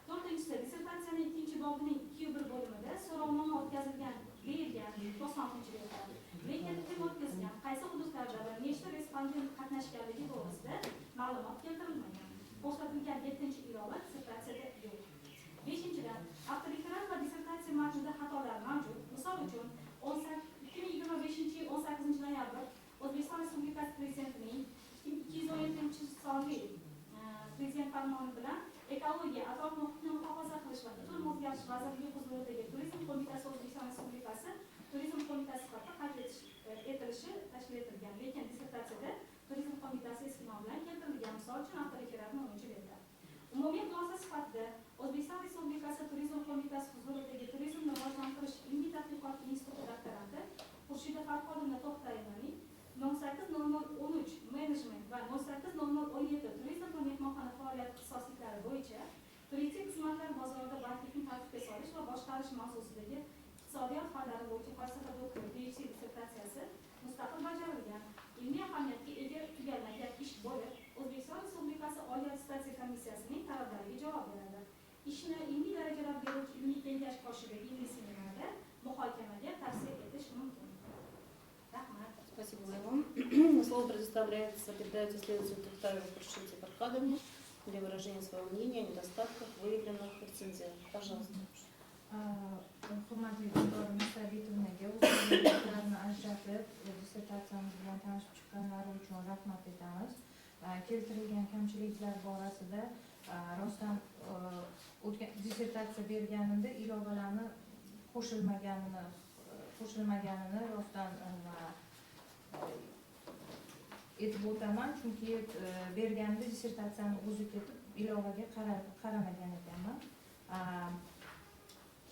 To'rtinchisi, dissertatsiyaning ikkinchi bobining Q1 bo'limida so'rovnoma o'tkazilgan deyilgan 96-betda. Lekin kim o'tkazgan, qaysi hududlarda va nechta respondent qatnashganligi to'g'risida ma'lumot keltirilmagan. Ko'rsatilgan 7-ilova dissertatsiyada yo'q. 5-dan, avtoreferat va dissertatsiya matnida xatolar mavjud. Misol uchun, 2025-yil 18 noyabr O'zbekiston Respublikasi Prezidentining 217-sonli Prezident farmoni bilan ekologiya, atrof-muhitni muhofaza qilish va iqlim o'zgarishi vazirligi huzuridagi Turizm qo'mitasi O'zbekiston Respublikasi Turizm qo'mitasi sifatida qayd etilishi tashkil etilgan. Lekin dissertatsiyada Turizm qo'mitasi eski nom bilan keltirilgan. Misol uchun, avtoreferatni 10-betda. Umumiy xulosa sifatida O'zbekiston Respublikasi Turizm qo'mitasi huzuridagi Turizmni rivojlantirish ilmiy tadqiqot instituti doktoranti Xurshida Farhodovna To'xtayevning 080013 menejment va 080017 turizm va mehmonxona faoliyati ixtisosliklari bo'yicha turistik xizmatlar bozorida bandlikni tartibga solish va boshqarish mavzusidagi iqtisodiyot fanlari bo'yicha falsafa doktori PhD dissertatsiyasi mustaqil bajarilgan. Ilmiy ahamiyatga ega tugallangan ish bo'lib, O'zbekiston Respublikasi Oliy ishni ilmiy darajalar beruvchi ilmiy kengash qoshidagi ilmiy seminarda muhokamaga tavsiya etish mumkin. Rahmat. Спасибо вам. Слово предоставляется, передается следователю Тухтаеву Хуршиде Фархадовне для выражения своего мнения о недостатках, выявленных в рецензиях. Пожалуйста. Hurmatli Dildora Musabitovnaga o'zlarini ajratib, dissertatsiyamiz bilan tanishib chiqqanlari uchun rahmat etamiz. Keltirilgan kamchiliklar borasida rostdan dissertatsiya berganimda ilovalarni qo'shilmaganini rostdan aytib o'taman, chunki berganimda dissertatsiyani o'zi ketib ilovaga qaramagan ekanman.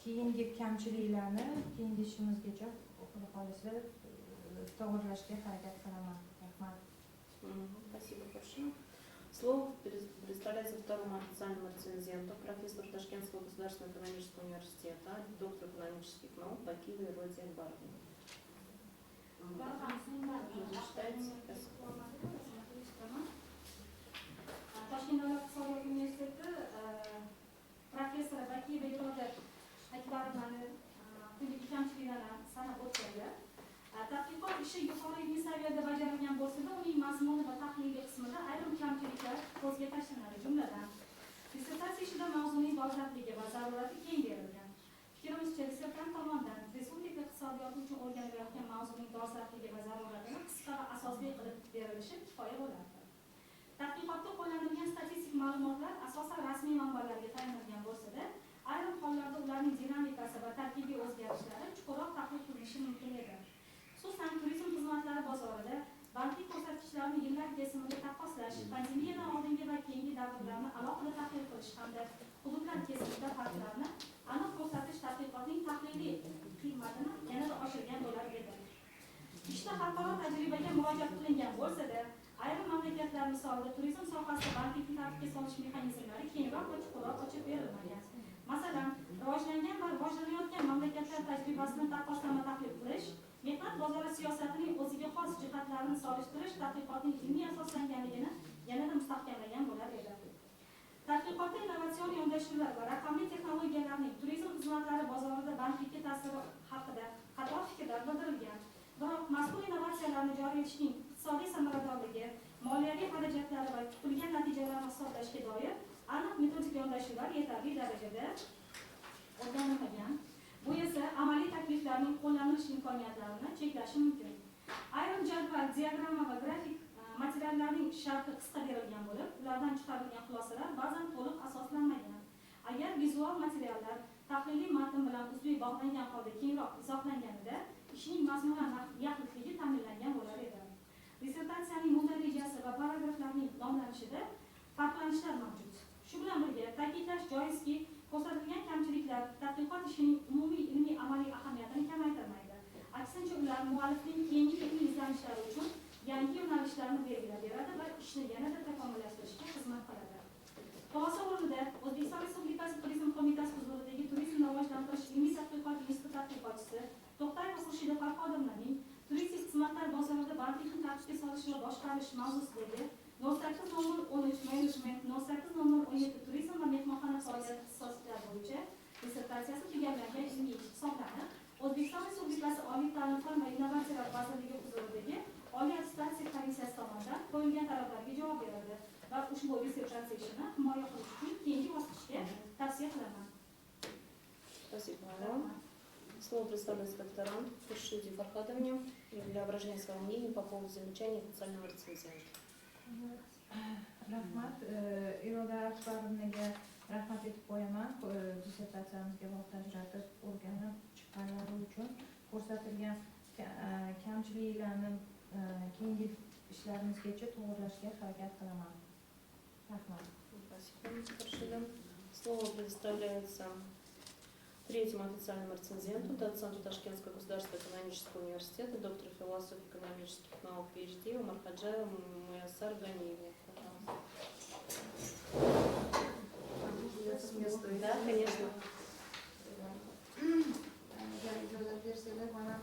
Keyingi kamchiliklarni keyingi ishimizgacha xudo xohlasa to'g'rilashga harakat qilaman. Rahmat. Спасибо большое. Слово предоставляется второму официальному рецензенту, профессору Ташкентского государственного экономического университета, доктору экономических наук Бакиевой Розе Акбаровне. Toshkent davlat iqtisodiyot universiteti professori Bakiyeva Roza Akbarovnani quyidagi kamchiliklarni sanab o'tdi. Tadqiqot ishi yuqori ilmiy saviyada bajarilgan bo'lsa-da, uning mazmuni va tahliliy qismida ayrim kamchiliklar ko'zga tashlanadi. Jumladan, dissertatsiya ishida mavzuning dolzarbligi va zarurati keng berilgan. Fikrimizcha, dissertant tomonidan respublika iqtisodiyoti uchun o'rganilayotgan mavzuning dolzarbligi va zaruratini qisqa va asosli qilib berilishi kifoya bo'lardi. Tadqiqotda qo'llanilgan statistik ma'lumotlar asosan rasmiy manbalarga tayanilgan bo'lsa-da, ayrim hollarda ularning dinamikasi va tarkibiy o'zgarishlari chuqurroq tahlil qilinishi mumkin edi. Xususan, turizm xizmatlari bozorida bandlik ko'rsatkichlarni yillar kesimida taqqoslash, pandemiyadan oldingi va keyingi davrlarni alohida tahlil qilish hamda hududlar kesimida farqlarni aniq ko'rsatish tadqiqotning tahliliy qiymatini yanada oshirgan bo'lar edi. Ishda xalqaro tajribaga murojaat qilingan bo'lsa-da, ayrim mamlakatlar misolida turizm sohasida bandlikni tartibga solish mexanizmlari kengroq va chuqurroq ochib berilmagan. Masalan, rivojlangan va rivojlanayotgan mamlakatlar tajribasini taqqoslama tahlil qilish, mehnat bozori siyosatining o'ziga xos jihatlarini solishtirish tadqiqotning ilmiy asoslanganligini yanada mustahkamlagan bo'lar edi. Tadqiqotda innovatsion yondashuvlar va raqamli texnologiyalarning turizm xizmatlari bozorida bandlikka ta'siri haqida qator fikrlar bildirilgan. Biroq mazkur innovatsiyalarni joriy etishning iqtisodiy samaradorligi, moliyaviy xarajatlari va kutilgan natijalarni hisoblashga doir aniq metodik yondashuvlar yetarli darajada o'rganilmagan. Bu esa amaliy takliflarning qo'llanilish imkoniyatlarini cheklashi mumkin. Ayrim jadval, diagramma va grafik materiallarning sharhi qisqa berilgan bo'lib, ulardan chiqarilgan xulosalar ba'zan to'liq asoslanmagan. Agar vizual materiallar tahliliy matn bilan uzviy bog'langan holda kengroq izohlanganida, ishning mazmunan yaxlitligi ta'minlangan bo'lar edi. Dissertatsiyaning muddat rejasi va paragraflarning nomlanishida farqlanishlar mavjud. Shu bilan birga ta'kidlash joizki, ko'rsatilgan kamchiliklar tadqiqot ishining umumiy ilmiy amaliy ahamiyatini kamaytirmaydi. Aksincha, ular muallifning keyingi ilmiy izlanishlari uchun yangi yo'nalishlarni belgilab beradi va ishni yanada takomillashtirishga xizmat qiladi. Xulosa o'rnida O'zbekiston Respublikasi Turizm qo'mitasi huzuridagi Turizmni rivojlantirish ilmiy tadqiqot instituti tadqiqotchisi To'xtayeva Xurshida Farhodovnaning turistik xizmatlar bozorida bandlikni tartibga solish va boshqarish mavzusidagi 08/00-13 Management 08/00-17 Turizm va mehmonxona faoliyati ixtisoslari bo'yicha dissertatsiyasi tugallangan ilmiy ish hisoblanib, O'zbekiston Respublikasi Oliy ta'lim fan va innovatsiyalar vazirligi huzuridagi Oliy attestatsiya komissiyasi tomonidan qo'yilgan talablarga javob berildi va ushbu dissertatsiya ishini himoya qilish uchun keyingi bosqichga tavsiya qilaman. Спасибо вам. Слово предоставляется докторанту Хуршиде Фархадовне для выражения своего мнения по поводу замечаний официального рецензента. Rahmat. Iroda Akbarovnaga rahmat etib qo'yaman. Dissertatsiyamizga vaqt ajratib o'rganib chiqqanlari uchun ko'rsatilgan kamchiliklarni keyingi ishlarimizgacha to'g'rilashga harakat qilaman. Rahmat. Спасибо, Хуршида. Слово предоставляется третьему официальному рецензенту, доценту Ташкентского государственного экономического университета, доктору философии экономических наук PhD Умархаджаеву Муяссар Ганиеву. Да, конечно. ijozat bersangiz, mana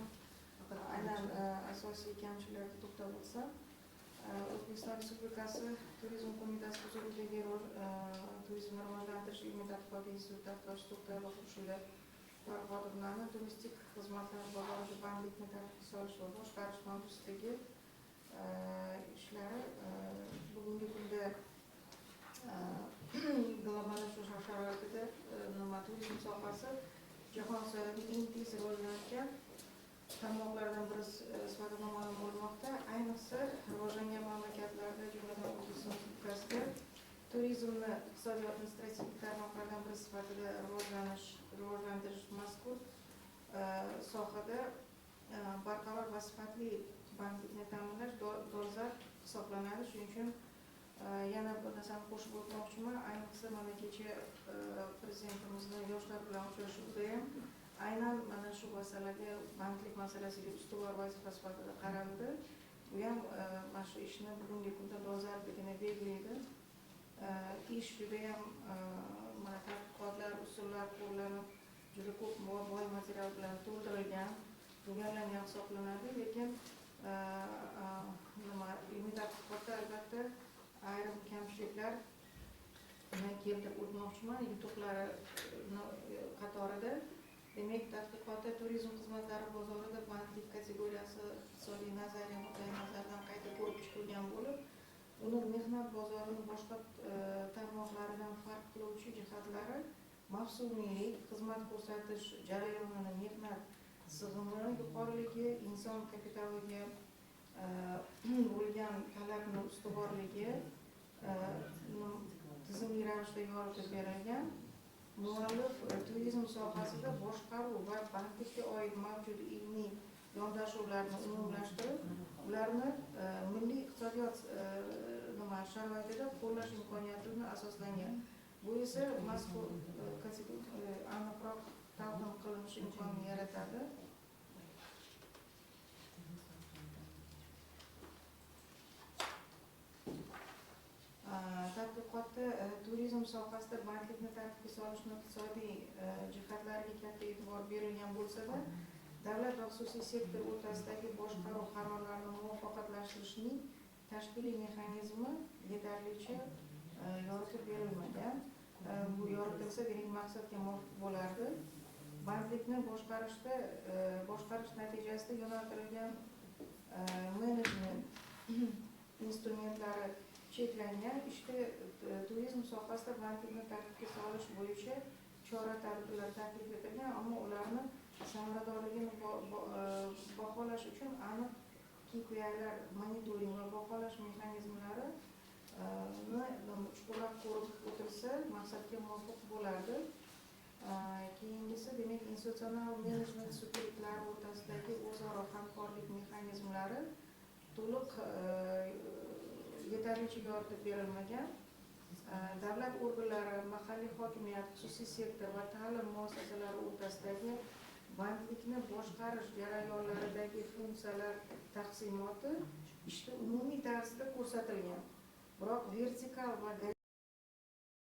aynan asosiy kamchiliklarga to'xtalib o'tsam, O'zbekiston Respublikasi Turizm qo'mitasi huzuridagi turizmni rivojlantirish ilmiy tadqiqot instituti tadqiqotchi doktor Xushida xodimlarni turistik xizmatlar bozorida bandlikni tartibga solish va boshqarish mavzusidagi ishlari bugungi kunda globalishuv sharoitida turizm sohasi jahon sari eng tez rivojlanayotgan tarmoqlardan biri sifatida namoyon bo'lmoqda. Ayniqsa rivojlangan mamlakatlarda, jumladan O'zbekiston Respublikasida turizmni iqtisodiyotni strategik tarmoqlardan biri sifatida rivojlantirish mazkur sohada barqaror va sifatli bandlikni ta'minlash dolzarb hisoblanadi. Shuning uchun yana bir narsani qo'shib o'tmoqchiman. Ayniqsa mana kecha prezidentimizni yoshlar bilan uchrashuvda ham aynan mana shu masalaga, bandlik masalasiga ustuvor vazifa sifatida qaraldi. Bu ham mana shu ishni bugungi kunda dolzarbligini belgilaydi. Ish juda ham mana tadqiqotlar, usullar qo'llanib, juda ko'p boy material bilan to'ldirilgan, tugallangan hisoblanadi. Lekin ilmiy tadqiqotda albatta ayrim kamchiliklar keltirib o'tmoqchiman. Yutuqlari qatorida demak, tadqiqotda turizm xizmatlari bozorida bandlik kategoriyasi iqtisodiy nazariya nuqtai nazaridan qayta ko'rib chiqilgan bo'lib, uni mehnat bozorini boshqa tarmoqlaridan farq qiluvchi jihatlari mavsumiylik, xizmat ko'rsatish jarayonini, mehnat sig'imi yuqoriligi, inson kapitaliga bo'lgan talabni ustuvorligi tizimli ravishda yoritib berilgan. Muallif turizm sohasida boshqaruv va bandlikka oid mavjud ilmiy yondashuvlarni umumlashtirib, ularni milliy iqtisodiyot sharoitida qo'llash imkoniyatini asoslangan. Bu esa mazkur aniqroq taqdim qilinish imkonini yaratadi. Tadqiqotda turizm sohasida bandlikni tartibga solishning iqtisodiy jihatlariga katta e'tibor berilgan bo'lsa-da, davlat va xususiy sektor o'rtasidagi boshqaruv qarorlarini muvaffaqiyatlashtirishning tashkiliy mexanizmi yetarlicha yoritib berilmagan. Bu yoritilsa, demak maqsadga muvofiq bo'lardi. Bandlikni boshqarish natijasida yo'naltirilgan menejment instrumentlari cheklangan. Ishda turizm sohasida bandlikni tartibga solish bo'yicha chora-tadbirlar taklif etilgan, ammo ularni samaradorligini baholash uchun aniq KPI'lar, monitoring va baholash mexanizmlari chuqurroq ko'rib o'tilsa maqsadga muvofiq bo'lardi. Keyingisi, demak, institutsional menejment sub'ektlari o'rtasidagi o'zaro hamkorlik mexanizmlari to'liq yetarlicha yoritib berilmagan. Davlat organlari, mahalliy hokimiyat, xususiy sektor va ta'lim muassasalari o'rtasidagi bandlikni boshqarish jarayonlaridagi funksiyalar taqsimoti ishda umumiy tarzda ko'rsatilgan. Biroq vertikal va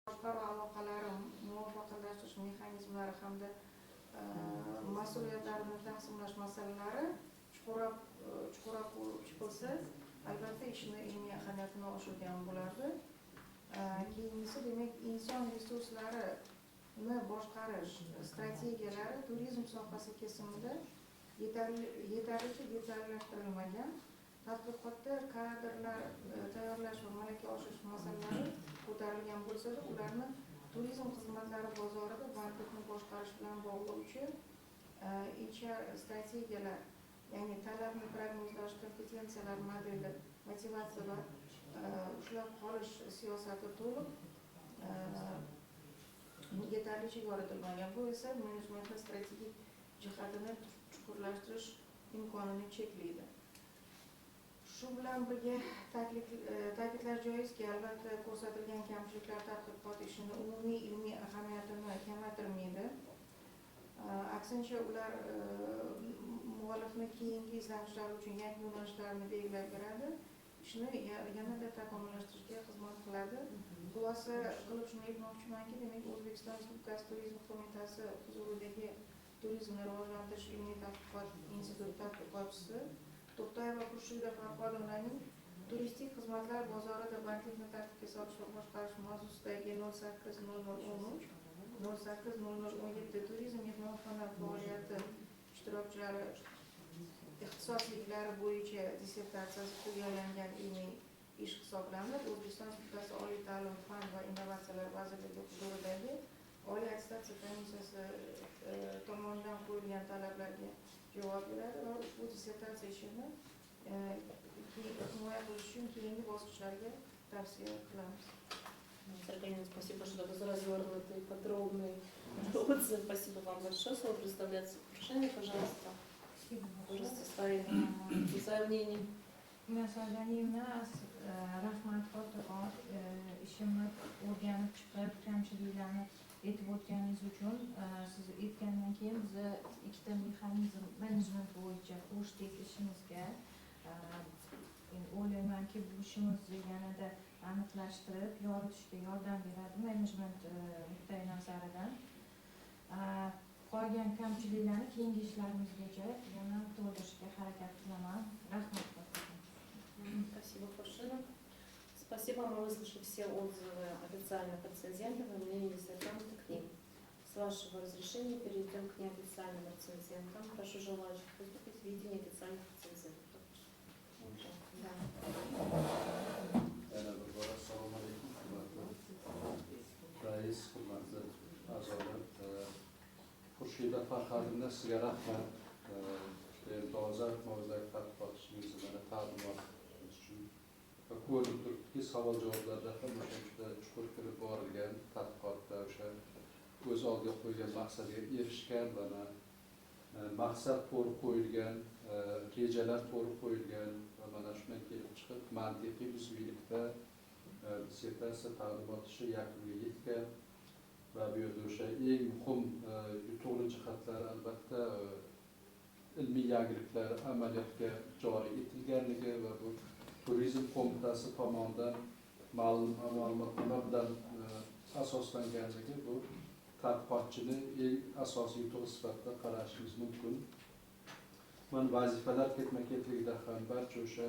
boshqaruv aloqalari, muvaffaqiyatlashtirish mexanizmlari hamda mas'uliyatlarni taqsimlash masalalari chuqurroq ko'rib chiqilsa, albatta ishni ilmiy ahamiyatini oshirgan bo'lardi. Keyingisi, demak, inson resurslarini boshqarish strategiyalari turizm sohasi kesimida yetarlicha detallashtirilmagan. Tadqiqotda kadrlar tayyorlash va malaka oshirish masalalari ko'tarilgan bo'lsa-da, ularni turizm xizmatlari bozorida bandlikni boshqarish bilan bog'lovchi strategiyalar, ya'ni talabni prognozlash, kompetensiyalar modeli, motivatsiya va ushlab qolish siyosati to'liq yetarlicha yoritilmagan. Bu esa menejmentni strategik jihatini chuqurlashtirish imkonini cheklaydi. Shu bilan birga ta'kidlash joizki, albatta ko'rsatilgan kamchiliklar tadqiqot ishini umumiy ilmiy ahamiyatini kamaytirmaydi. Aksincha, ular muallifni keyingi izlanishlar uchun yangi yo'nalishlarni belgilab beradi, ishni yanada takomillashtirishga xizmat qiladi. Xulosa qilib shuni aytmoqchimanki, demak, O'zbekiston Respublikasi Turizm qo'mitasi huzuridagi turizmni rivojlantirish ilmiy tadqiqot instituti tadqiqotchisi To'xtayeva Xushida xodimlarning turistik xizmatlar bozorida bandlikni tartibga solish va boshqarish mavzusidagi 0800080017 turizm mehmonxona faoliyati ishtirokchilari ixtisoslliklari bo'yicha dissertatsiyasi tugallangan ilmiy ish hisoblanib, O'zbekiston Respublikasi Oliy ta'lim, fan va innovatsiyalar vazirligi huzuridagi Oliy attestatsiya komissiyasi tomonidan qo'yilgan talablarga javob beradi va ushbu dissertatsiya ishini himoya qilish uchun keyingi bosqichlarga tavsiya qilamiz. Аркадьевна, спасибо, что вы развернутый, подробный отзыв. Спасибо вам большое. Слово предоставляется Крушине, пожалуйста. Можете свои заявления. Masalanimni rahmat Fotiqot, ishimni o'rganib chiqib, kamchiliklarni aytib o'tganingiz uchun. Siz aytgandan keyin bizni ikkita mexanizm menejment bo'yicha qo'shdik ishimizga. O'ylaymanki, bu ishimizni yanada aniqlashtirib, yoritishga yordam beradi menejment nuqtai nazaridan. Qolgan kamchiliklarni keyingi ishlarimizgacha yana to'ldirishga harakat qilaman. Rahmat. Спасибо, Крушина. Спасибо, мы выслушали все отзывы официальных рецензентов и мнения диссертантов к ним. С вашего разрешения перейдем к неофициальным рецензентам. Прошу желающих выступить в виде неофициальных рецензентов. Да. Assalomu alaykum, hurmatli rais, hurmatli a'zolar. Xurshida Farhodovna, sizga rahmat. Toza mavzuga tadqiqotchingiz bilan taqdimot uchun va ko'rib turibdiki, savol javoblarda ham o'sha juda chuqur kirib borilgan, tadqiqotda o'sha o'z oldiga qo'ygan maqsadga erishgan va maqsad to'g'ri qo'yilgan, rejalar to'gri qo'yilgan va mana shundan kelib chiqib mantiqiy uzvilikda dissertatsiya taqdimot ishi yakuniga yetgan va bu yerda o'sha eng muhim yutuqli jihatlar albatta ilmiy yangiliklar amaliyotga joriy etilganligi va bu turizm qo'mitasi tomonidan ma'lumotnoma bilan asoslanganligi bu tadqiqotchini eng asosiy yutug'i sifatida qarashimiz mumkin. Mana vazifalar ketma-ketligida ham barcha o'sha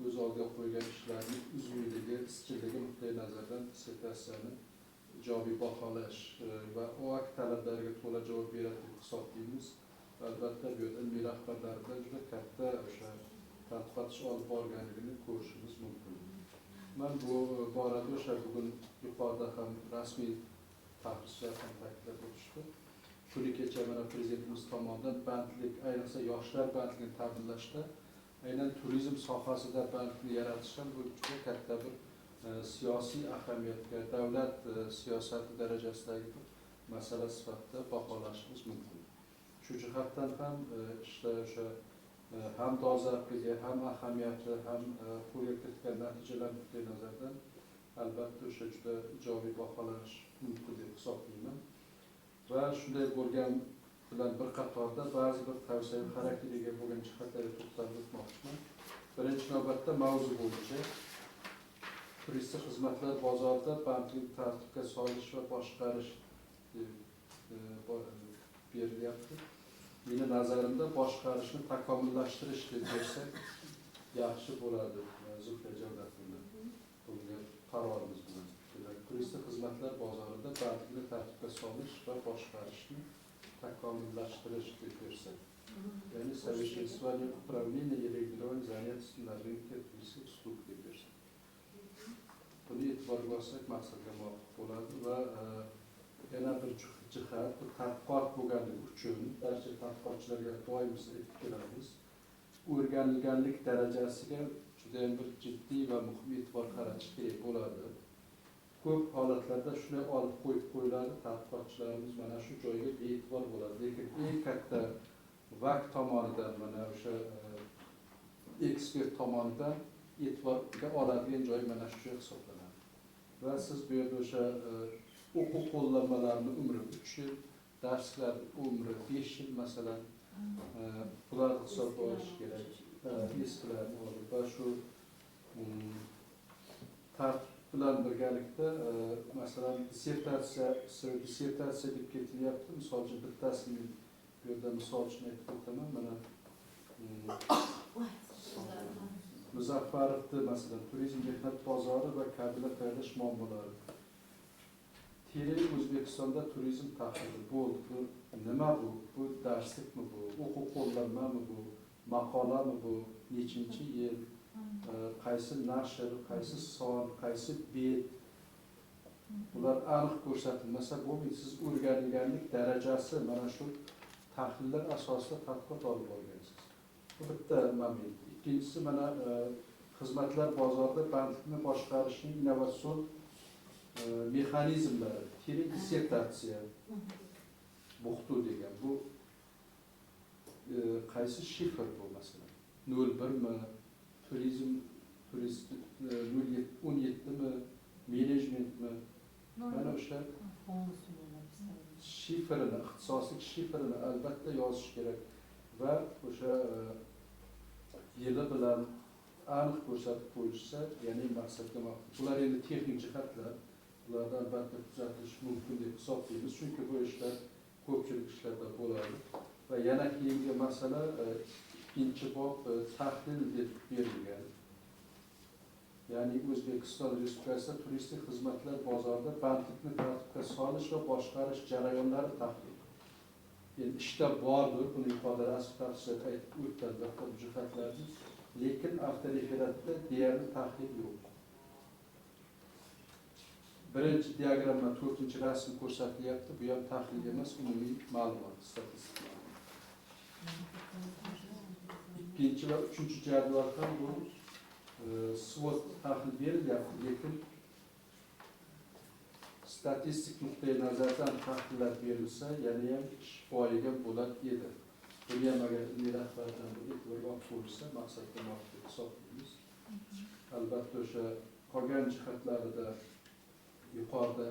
o'z oldiga qo'ygan ishlarning uzviyligi, izchilligi nuqtai nazaridan dissertatsiyani ijobiy baholash va OAK talablariga to'la javob beradi deb hisoblaymiz. Albatta bu yerda ilmiy rahbarlardan juda katta o'sha tadqiqot ish olib borganligini ko'rishimiz mumkin. Men bu borada o'sha bugun yuqorida ham rasmiy tafsirlar ham ta'kidlab o'tishdi. Kuni kecha mana prezidentimiz tomonidan bandlik, ayniqsa yoshlar bandligini ta'minlashda aynan turizm sohasida bandlikni yaratish ham bu juda katta bir siyosiy ahamiyatga, davlat siyosati darajasidagi masala sifatida baholashimiz mumkin. Shu jihatdan ham ishda o'sha ham dolzarbligi, ham ahamiyati, ham qo'lga kiritgan natijalar nuqtai nazaridan albatta o'sha juda ijobiy baholanish mumkin deb hisoblayman. Va shunday bo'lgan bilan bir qatorda ba'zi bir tavsiya xarakteriga bo'lgan jihatlarga to'xtalib o'tmoqchiman. Birinchi navbatda mavzu bo'yicha turistik xizmatlar bozorida bandlik tartibga solish va boshqarish berilyapti. Meni nazarimda boshqarishni takomillashtirish deb bersak yaxshi bo'ladi. Zulfiya Javdatovna bo'lgan qarorimiz bilan. Turistik xizmatlar bozorida bandlikni tartibga solish va boshqarishni takomillashtirish deb bersak. Ya'ni совершенствование управления и регулирования занятости на рынке туристических услуг deb bersak. Buni e'tiborga olsak maqsadga muvofiq bo'ladi va yana bir jihat tadqiqot bo'lganligi uchun barcha tadqiqotchilarga doim aytib kelamiz. O'rganilganlik darajasiga juda bir jiddiy va muhim e'tibor qaratish kerak bo'ladi. Ko'p holatlarda shunday olib qo'yib qo'yiladi, tadqiqotchilarimiz mana shu joyga be'tibor bo'ladi. Lekin eng katta vaqt tomonidan mana o'sha ekspert tomonidan e'tiborga oladigan joy mana shu joy hisoblanadi. Va siz bu yerda o'sha o'quv qo'llanmalarining umri 3 yil, darslar umri 5 yil masalan, bular hisobga olish kerak. Eskilarni olib va shu tartib bilan birgalikda masalan dissertatsiya deb ketilyapti. Misol uchun bittasini bu yerda misol uchun aytib o'taman. Mana Muzaffarovni masalan turizm mehnat bozori va kabina tayyorlash muammolari. Terin O'zbekistonda turizm tahlili bo'ldi. Bu nima bu? Bu darslikmi bu? O'quv qo'llanmami bu? Maqolami bu? Nechinchi yil? Qaysi nashr, qaysi son, qaysi bet? Bular aniq ko'rsatilmasa bo'lmaydi. Siz o'rganganlik darajasi mana shu tahlillar asosida tadqiqot olib borgansiz. Bu bitta moment. Ikkinchisi mana xizmatlar bozorida bandlikni boshqarishning innovatsion mexanizmlari, terin dissertatsiya, buxtu degan. Bu qaysi shifr bu masalan? 01 mi? Turizm 17 mi? Menejment mi? Mana o'sha shifrini, ixtisoslik shifrini albatta yozish kerak va o'sha yili bilan aniq ko'rsatib qo'yilsa, ya'ni maqsadga muvofiq. Bular endi texnik jihatlar, bularda albatta tuzatilish mumkin deb hisoblaymiz, chunki bu ishlar ko'pchilik ishlarda bo'ladi. Va yana keyingi masala ikkinchi bob tahlil deb berilgan. Ya'ni O'zbekiston Respublikasida turistik xizmatlar bozorida bandlikni tartibga solish va boshqarish jarayonlari tahlil. Endi ishda bordir, buni yuqorida rasm tafsir aytib o'tdilar bu jihatlarni, lekin avtoreferatda deyarli tahlil yo'q. Birinchi diagramma 4-rasm ko'rsatilyapti. Bu ham tahlil emas, umumiy ma'lumot, statistika. Ikkinchi va uchinchi jadval ham bu SWOT tahlil berilyapti, lekin statistik nuqtai nazardan tahlillar berilsa, yana ham ish boyiga bo'lar edi. Buni ham agar ilmiy rahbardan e'tiborga olib qo'yilsa, maqsadga muvofiq hisoblaymiz. Albatta o'sha qolgan jihatlarida yuqorida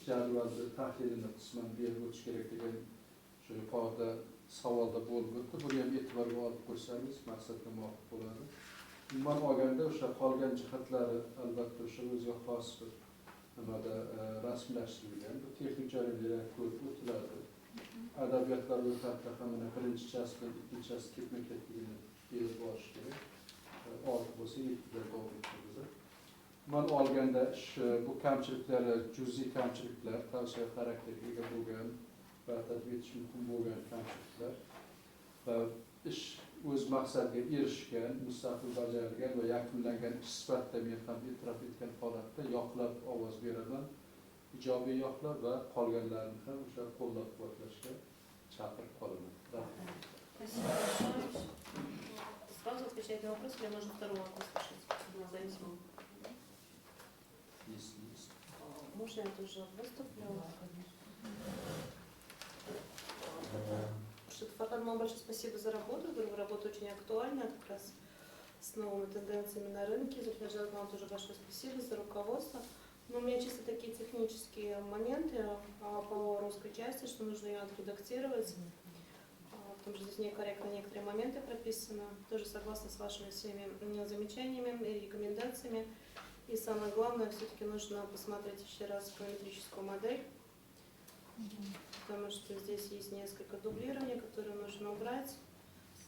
jadvalda tahlilini qisman berib o'tish kerak degan shu yuqorida savolda bo'lib o'tdi. Buni ham e'tiborga olib qo'ysangiz maqsadga muvofiq bo'ladi. Umuman olganda o'sha qolgan jihatlari albatta o'sha o'ziga xos bir nimada rasmiylashtirilgan. Bu texnik jarayonlar ko'rib o'tiladi. Adabiyotlar ro'yxatida ham birinchichasi bilan ikkinchisi ketma-ketligini berib borish kerak. 6 bo'lsa 7 davom ettiradi. Umuman olganda bu kamchiliklari juz'iy kamchiliklar, tavsiya xarakteriga ega bo'lgan va tadbiq etish mumkin bo'lgan kamchiliklar va ish o'z maqsadiga erishgan, mustaqil bajarilgan va yakunlangan ish sifatida men ham e'tirof etgan holatda yoqlab ovoz beraman, ijobiy yoqlab va qolganlarini ham o'sha qo'llab-quvvatlashga chaqirib qolaman. Спасибо большое. Сразу отвечать на вопрос, или можно второй вопрос слушать? Зависимо. Если есть. Можно я тоже выступлю? Фархад, вам большое спасибо за работу. Говорю, работа очень актуальная, как раз с новыми тенденциями на рынке. Зульфия, вам тоже большое спасибо за руководство. Но у меня чисто такие технические моменты по русской части, что нужно ее отредактировать. Потому что здесь некорректно некоторые моменты прописаны. Тоже согласна с вашими всеми замечаниями и рекомендациями. И самое главное, все-таки нужно посмотреть еще раз геометрическую модель. Потому что здесь есть несколько дублирований, которые нужно убрать,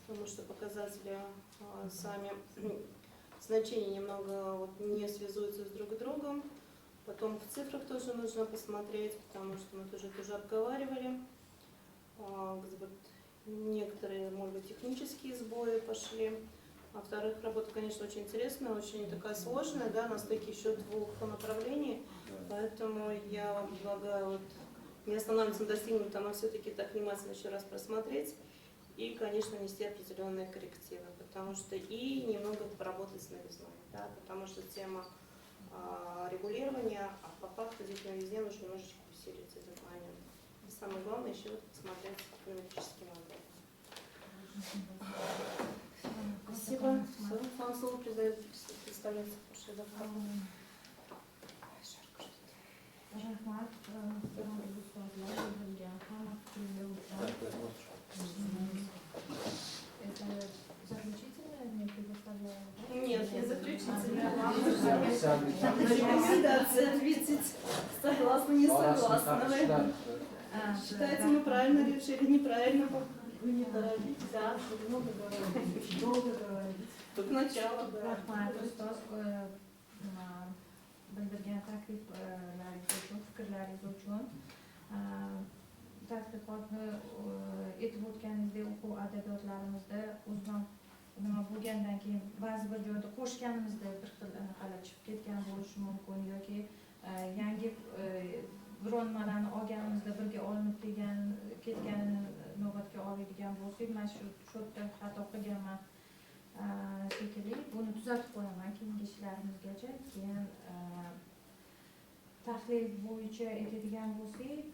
потому что показатели сами значения немного не связуются с друг другом. Потом в цифрах тоже нужно посмотреть, потому что мы тоже обговаривали. Некоторые, может быть, технические сбои пошли. А во-вторых, работа, конечно, очень интересная, очень такая сложная, да, на стыке еще двух направлений. Поэтому я вам предлагаю не останавливаться на достигнутом, а все-таки так внимательно еще раз просмотреть и, конечно, внести определенные коррективы, потому что и немного поработать с новизной, да, потому что тема регулирования, а по факту здесь на везде нужно немножечко усилить этот момент. И самое главное еще посмотреть геометрические модели. Спасибо. Вам слово представляется Хуршида. Rahmat, ustozlar yig'ilgan hamma fikrga Это заключительное мне предоставляю? Нет, не заключительное. Вам нужно рекомендации ответить. Согласны, не согласны. Считаете, мы правильно решили, неправильно? Вы не торопитесь, Да. чтобы много говорить, очень долго говорить. Только начало, да. Rahmat ustoz bildirgan takliflaringiz uchun, fikrlaringiz uchun. Tadqiqotni aytib o'tganingizdek, o'quv adabiyotlarimizda o'zim nima bo'lgandan keyin ba'zi bir joyda qo'shganimizda bir xil anaqalar chiqib ketgan bo'lishi mumkin yoki yangi biron nimalarni olganimizda birga olinib ketganini inobatga oladigan bo'lsak, man shu yerda xato qilganman shekilli, buni tuzatib qo'yaman keyingi ishlarimizgacha. Keyin tahlil bo'yicha aytadigan bo'lsak,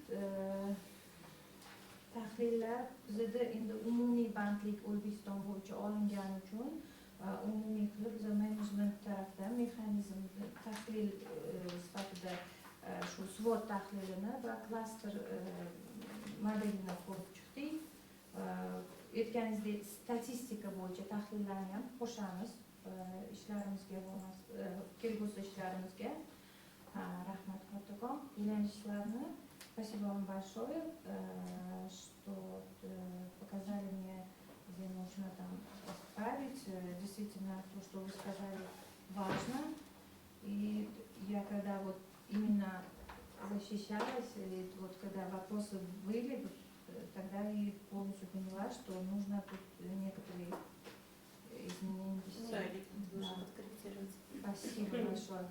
tahlillar bizda endi umumiy bandlik O'zbekiston bo'yicha olingani uchun umumiy qilib biz menejment tarafdan mexanizmni tahlil sifatida shu SWOT tahlilini va klaster modelini ko'rib chiqdik. Aytganingizdek, statistika bo'yicha tahlillarni ham qo'shamiz ishlarimizga, kelgusi ishlarimizga. Rahmat kattakon. Izlanishlarni. Спасибо вам большое, что показали мне, где нужно там исправить. Действительно, то, что вы сказали, важно. И я когда вот именно защищалась, или вот когда вопросы были, тогда и полностью поняла, что нужно тут некоторые изменения внести. Нужно подкорректировать. Спасибо большое.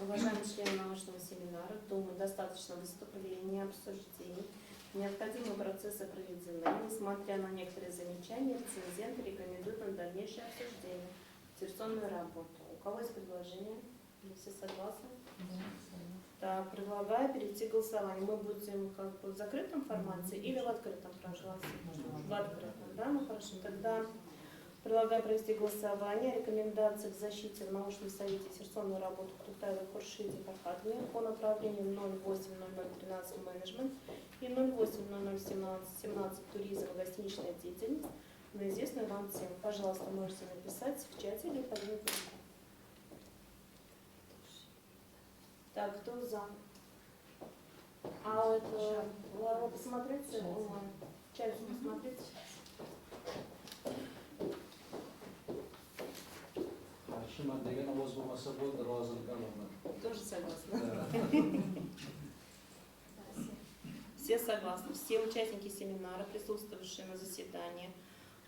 Уважаемые члены научного семинара, думаю, достаточно выступлений, обсуждений. Необходимые процессы проведены. Несмотря на некоторые замечания, рецензенты рекомендуют на дальнейшее обсуждение диссертационную работу. У кого есть предложения? Все согласны? Так, предлагаю перейти к голосованию. Мы будем как бы в закрытом формате или в открытом формате? В открытом, да? Ну хорошо, тогда предлагаю провести голосование. Рекомендации к защите в научном совете диссертационную работу Тутаевой Хуршиде Фархатовне по направлению 080013 менеджмент и 080017 туризм и гостиничная деятельность на известную вам тему. Пожалуйста, можете написать в чате или поднять руку. Так, кто за? А это, ладно, посмотрите онлайн. В чате посмотрите. Qarshi degan ovoz bo'lmasa bo'ldi, rozilik olaman. Тоже согласна. Все согласны. Все участники семинара, присутствовавшие на заседании,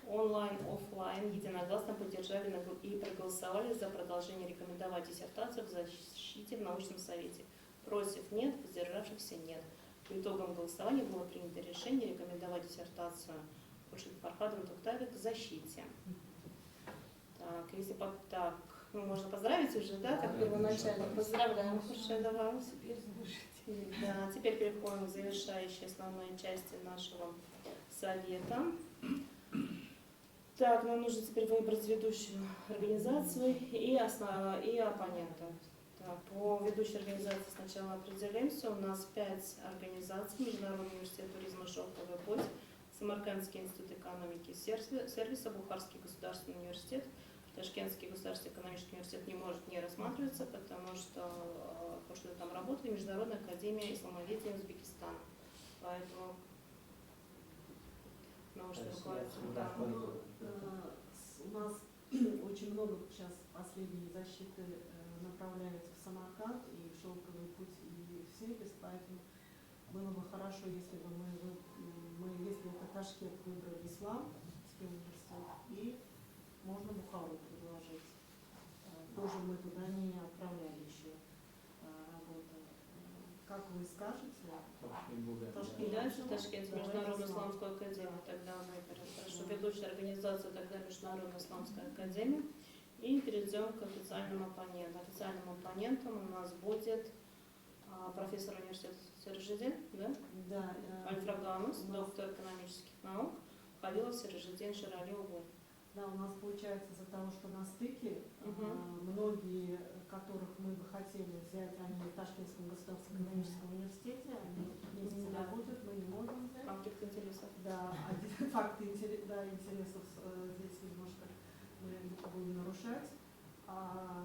онлайн, офлайн, единогласно поддержали и проголосовали за продолжение рекомендовать диссертацию к защите в научном совете. Против нет, воздержавшихся нет. По итогам голосования было принято решение рекомендовать диссертацию Хуршиды Фархатовны Туктаевой к защите. Так, если так, ну, можно поздравить уже, да, как первоначально. Поздравляем, Хуршида, вам. Да, теперь переходим к завершающей основной части нашего совета. Так, нам нужно теперь выбрать ведущую организацию и оппонента. Так, по ведущей организации сначала определимся. У нас 5 организаций. Международный университет туризма «Шелковый путь», Самаркандский институт экономики и сервиса, Бухарский государственный университет, Ташкентский государственный экономический университет не может не рассматриваться, потому что там работает Международная академия исламоведения Узбекистана. Поэтому научный руководитель. Да. У нас очень много сейчас последние защиты направляются в Самарканд и в Шелковый путь и в сервис, поэтому было бы хорошо, если бы если бы Ташкент выбрали Исламский университет, и можно Бухару предложить. Тоже мы туда не отправляли еще работу. Как вы скажете? И дальше Ташкент, Международную исламскую академию, тогда выберем. Хорошо, ведущая организация, тогда Международная исламская академия. И перейдем к официальным оппонентам. Официальным оппонентом у нас будет профессор университета Сержидин, да? Да. Альфраганус, доктор экономических наук, Халилов Сержидин Ширалиоглу. Да, у нас получается из-за того, что на стыке многие, которых мы бы хотели взять, они в Ташкентском государственном экономическом университете, они вместе работают, мы не можем взять. Конфликт интересов. Да, факты интересов здесь немножко мы будем нарушать.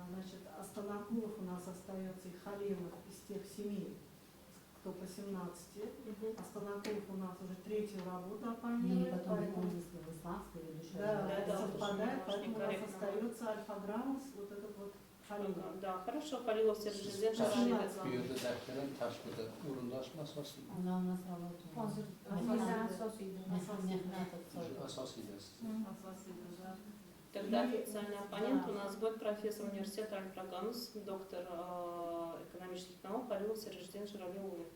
Значит, Астанахмуров у нас остается и Халилов из тех 7, кто по 17. Мгм. А Станаков у нас уже третью работу И оппонирует, потом поэтому если в исламской или душевной. да, Да, совпадает, очень поэтому у нас некорректно. остается Альфа-Граммус, вот этот вот Халилов. Да, хорошо, Халилов Сержиден, Siz- Шаралиев. Bu yerda daftaran tashqida o'rindoshmi asosiy? Она у нас работает. Hozir Asosiy. bizda asosiyda. Asosiy. Shu asosiydasiz. Тогда официальный оппонент у нас будет профессор университета Альфраганус, доктор экономических наук Халилов Сержиден Шаралиев.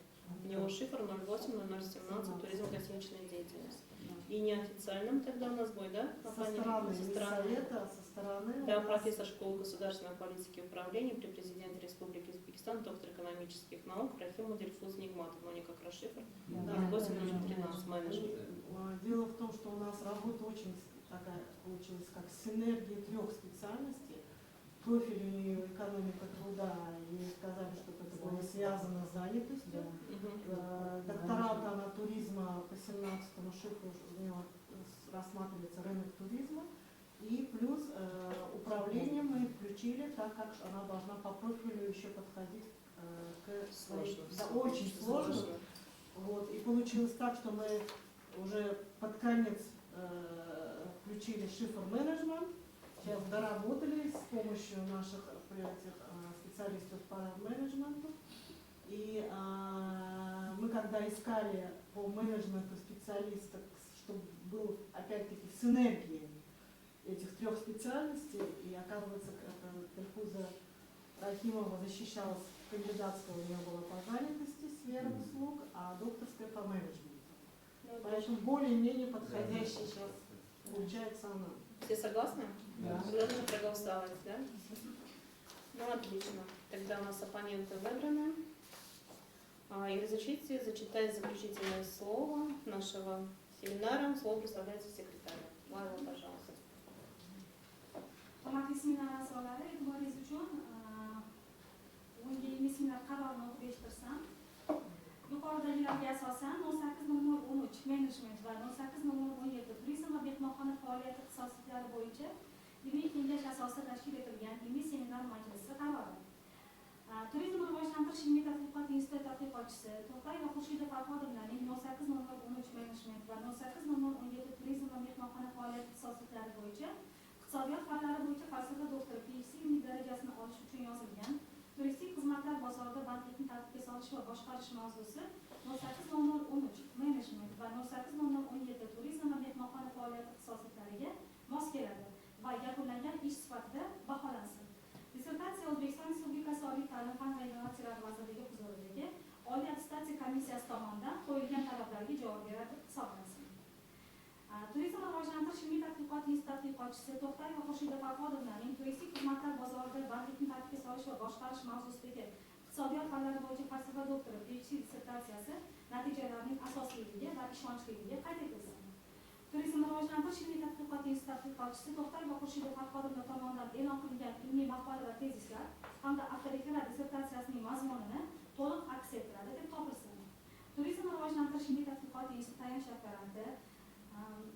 У него шифр 080017, туризм, гостиничная деятельность. И неофициальным тогда у нас будет, да? Со оппонент? стороны Со не стороны. совета, а со стороны у Да, нас профессор школы государственной политики и управления при президенте Республики Узбекистан, доктор экономических наук Рахим Дельфуз Нигматов, но не как раз шифр. Да. 08 менеджмент. Дело в том, что у нас работа очень такая получилась, как синергия трех специальностей. Профиль у нее экономика труда, и сказали, чтобы это было связано с занятостью. Докторат она туризма по 17-му шифру, у него рассматривается рынок туризма. И плюс управление мы включили, так как она должна по профилю еще подходить к своей... Сложно. Да, очень сложно. Вот, и получилось так, что мы уже под конец включили шифр-менеджмент, сейчас доработали с помощью наших специалистов по менеджменту. И мы когда искали по менеджменту специалиста, чтобы был опять-таки синергия этих трех специальностей, и оказывается, Дельфуза Рахимова защищалась, кандидатская у нее была по занятости, сфера услуг, а докторская по менеджменту. Поэтому более-менее подходящая сейчас получается она. Все согласны? Да. Должны проголосовать, да? Ну, отлично. Тогда у нас оппоненты выбраны. И разрешите зачитать заключительное слово нашего семинара. Слово представляется секретарю. Лайла, пожалуйста. Hurmatli seminar a'zolari, e'tiboringiz uchun 10 seminar qarorini o'qib eshittirsam, yuqoridagilarga asosan 080013 menejment va 080017 turizm va mehmonxona faoliyati ixtisoslari bo'yicha ilmiy kengash asosida tashkil etilgan ilmiy seminar majlisi qarori. Turizmni rivojlantirish ilmiy tadqiqot instituti tadqiqotchisi To'xtayeva Xurshida Farhodovnaning 080013 menejment va 080017 turizm va mehmonxona faoliyati ixtisoslari bo'yicha iqtisodiyot fanlari bo'yicha falsafa doktori PhD ilmiy darajasini olish uchun yozilgan turistik xizmatlar bozorida bandlikni tartibga solish va boshqarish mavzusi 080013 menejment va 080017 turizm va mehmonxona faoliyati ixtisoslariga mos keladi va yakunlangan ish sifatida baholansin. Dissertatsiya O'zbekiston Respublikasi Oliy ta'lim fan va innovatsiyalar vazirligi huzuridagi Oliy attestatsiya komissiyasi tomonidan qo'yilgan talablarga javob beradi hisoblansin. Turizm va rivojlantirish ilmiy tadqiqot instituti tadqiqotchisi To'xtayeva Xurshida Farhodovnaning turistik xizmatlar bozorida bandlikni tartibga solish va boshqarish mavzusidagi iqtisodiyot fanlari bo'yicha falsafa doktori PhD dissertatsiyasi natijalarining asosliligi va ishonchliligi qayd etilsin. Turizm va rivojlantirish ilmiy tadqiqot instituti tadqiqotchisi To'xtayeva Xurshida Farhodovna tomonidan e'lon qilingan ilmiy maqola va tezislar hamda avtoreferat dissertatsiyasining mazmunini to'liq aks ettiradi deb topilsin. Turizm va rivojlantirish ilmiy tadqiqot instituti tayanch referenti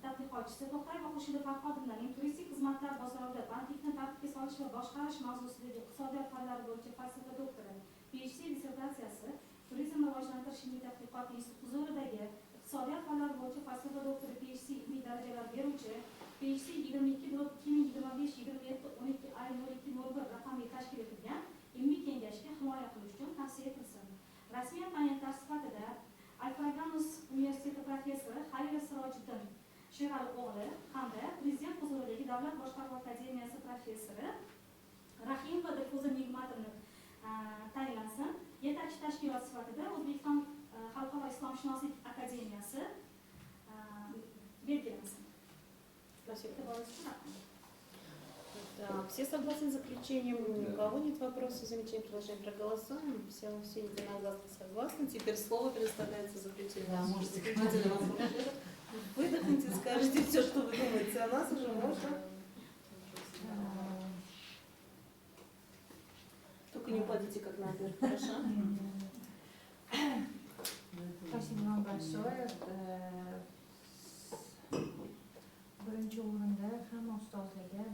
tadqiqotchisi To'xtayeva Xurshida Farhodovnaning turistik xizmatlar bozorida bandlikni tartibga solish va boshqarish mavzusidagi iqtisodiyot fanlari bo'yicha falsafa doktori PhD dissertatsiyasi Turizm va rivojlantirish ilmiy tadqiqot instituti huzuridagi iqtisodiyot fanlari bo'yicha falsafa doktori PhD ilmiy darajalar beruvchi PhD 22/2025-27/12/01 raqamli tashkil etilgan ilmiy kengashga himoya qilish uchun tavsiya etilsin. Rasmiy opponentlar sifatida Альфа-Грамус universiteti professori Halil Sirojiddin Sherali o'g'li hamda Prezident huzuridagi Davlat boshqaruv akademiyasi professori Rahim va Dilfuza Nigmatovni tayinlansin. Yetakchi tashkilot sifatida O'zbekiston Xalqaro islomshunoslik akademiyasi belgilansin. Спасибо. Так, все согласны с заключением? У кого нет вопросов, замечаний, предложений? Проголосуем. Все единогласно согласны. Теперь слово предоставляется заключение. Да, можете. Выдохните, скажите все, что вы думаете о нас, уже можно. Только не упадите как наверх, хорошо? Спасибо вам большое. Birinchi o'rinda hamma ustozlarga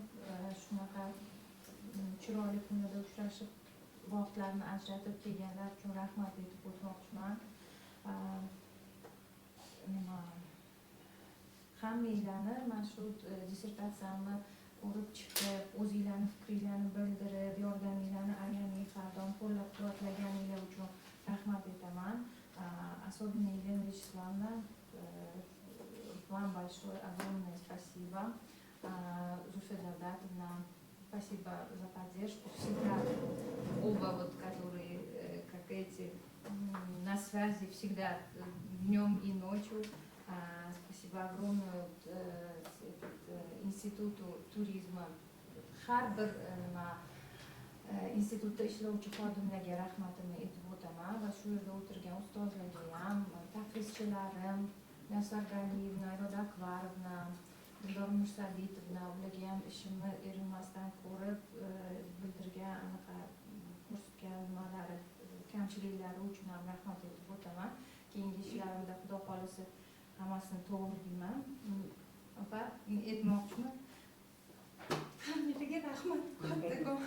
shunaqa chiroyli kunlarda uchrashib vaqtlarini ajratib kelganlar uchun rahmat aytib o'tmoqchiman. Nima hammanglarni mana shu dissertatsiyamni ko'rib chiqib, o'zinglarni fikringlarni bildirib, yordaminglarni ayamay har doim qo'llab-quvvatlaganinglar uchun rahmat aytaman. Особенно Елене Вячеславовна, вам большое, огромное спасибо. Зульфия Давлатовна, спасибо за поддержку. Всегда оба, вот, которые, как эти, на связи всегда днем и ночью. Спасибо огромное Институту туризма. Har bir institutda ishlovchi xodimlarga rahmatimni aytib o'taman va shu yerda o'tirgan ustozlarga ham, tadrischilarim, Nasar Galiyevna, Iroda Akbarovna, Dildor Mursabitovna, ularga ham ishimni erinmasdan ko'rib bildirgan, anaqa ko'rsatgan nimalari, kamchiliklari uchun ham rahmat aytib o'taman. Keyingi ishlarimda Xudo xolisa hammasini to'g'ri deyman. Opa, aytmoqchiman. Hammaga rahmat. Kattakon.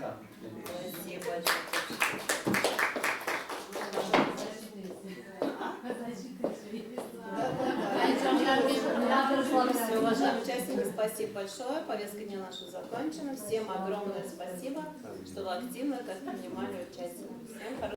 Спасибо. Все, уважаемые участники, спасибо большое. Повестка дня наша закончена. Всем огромное спасибо, что вы активно так принимали участие. Всем хорошего.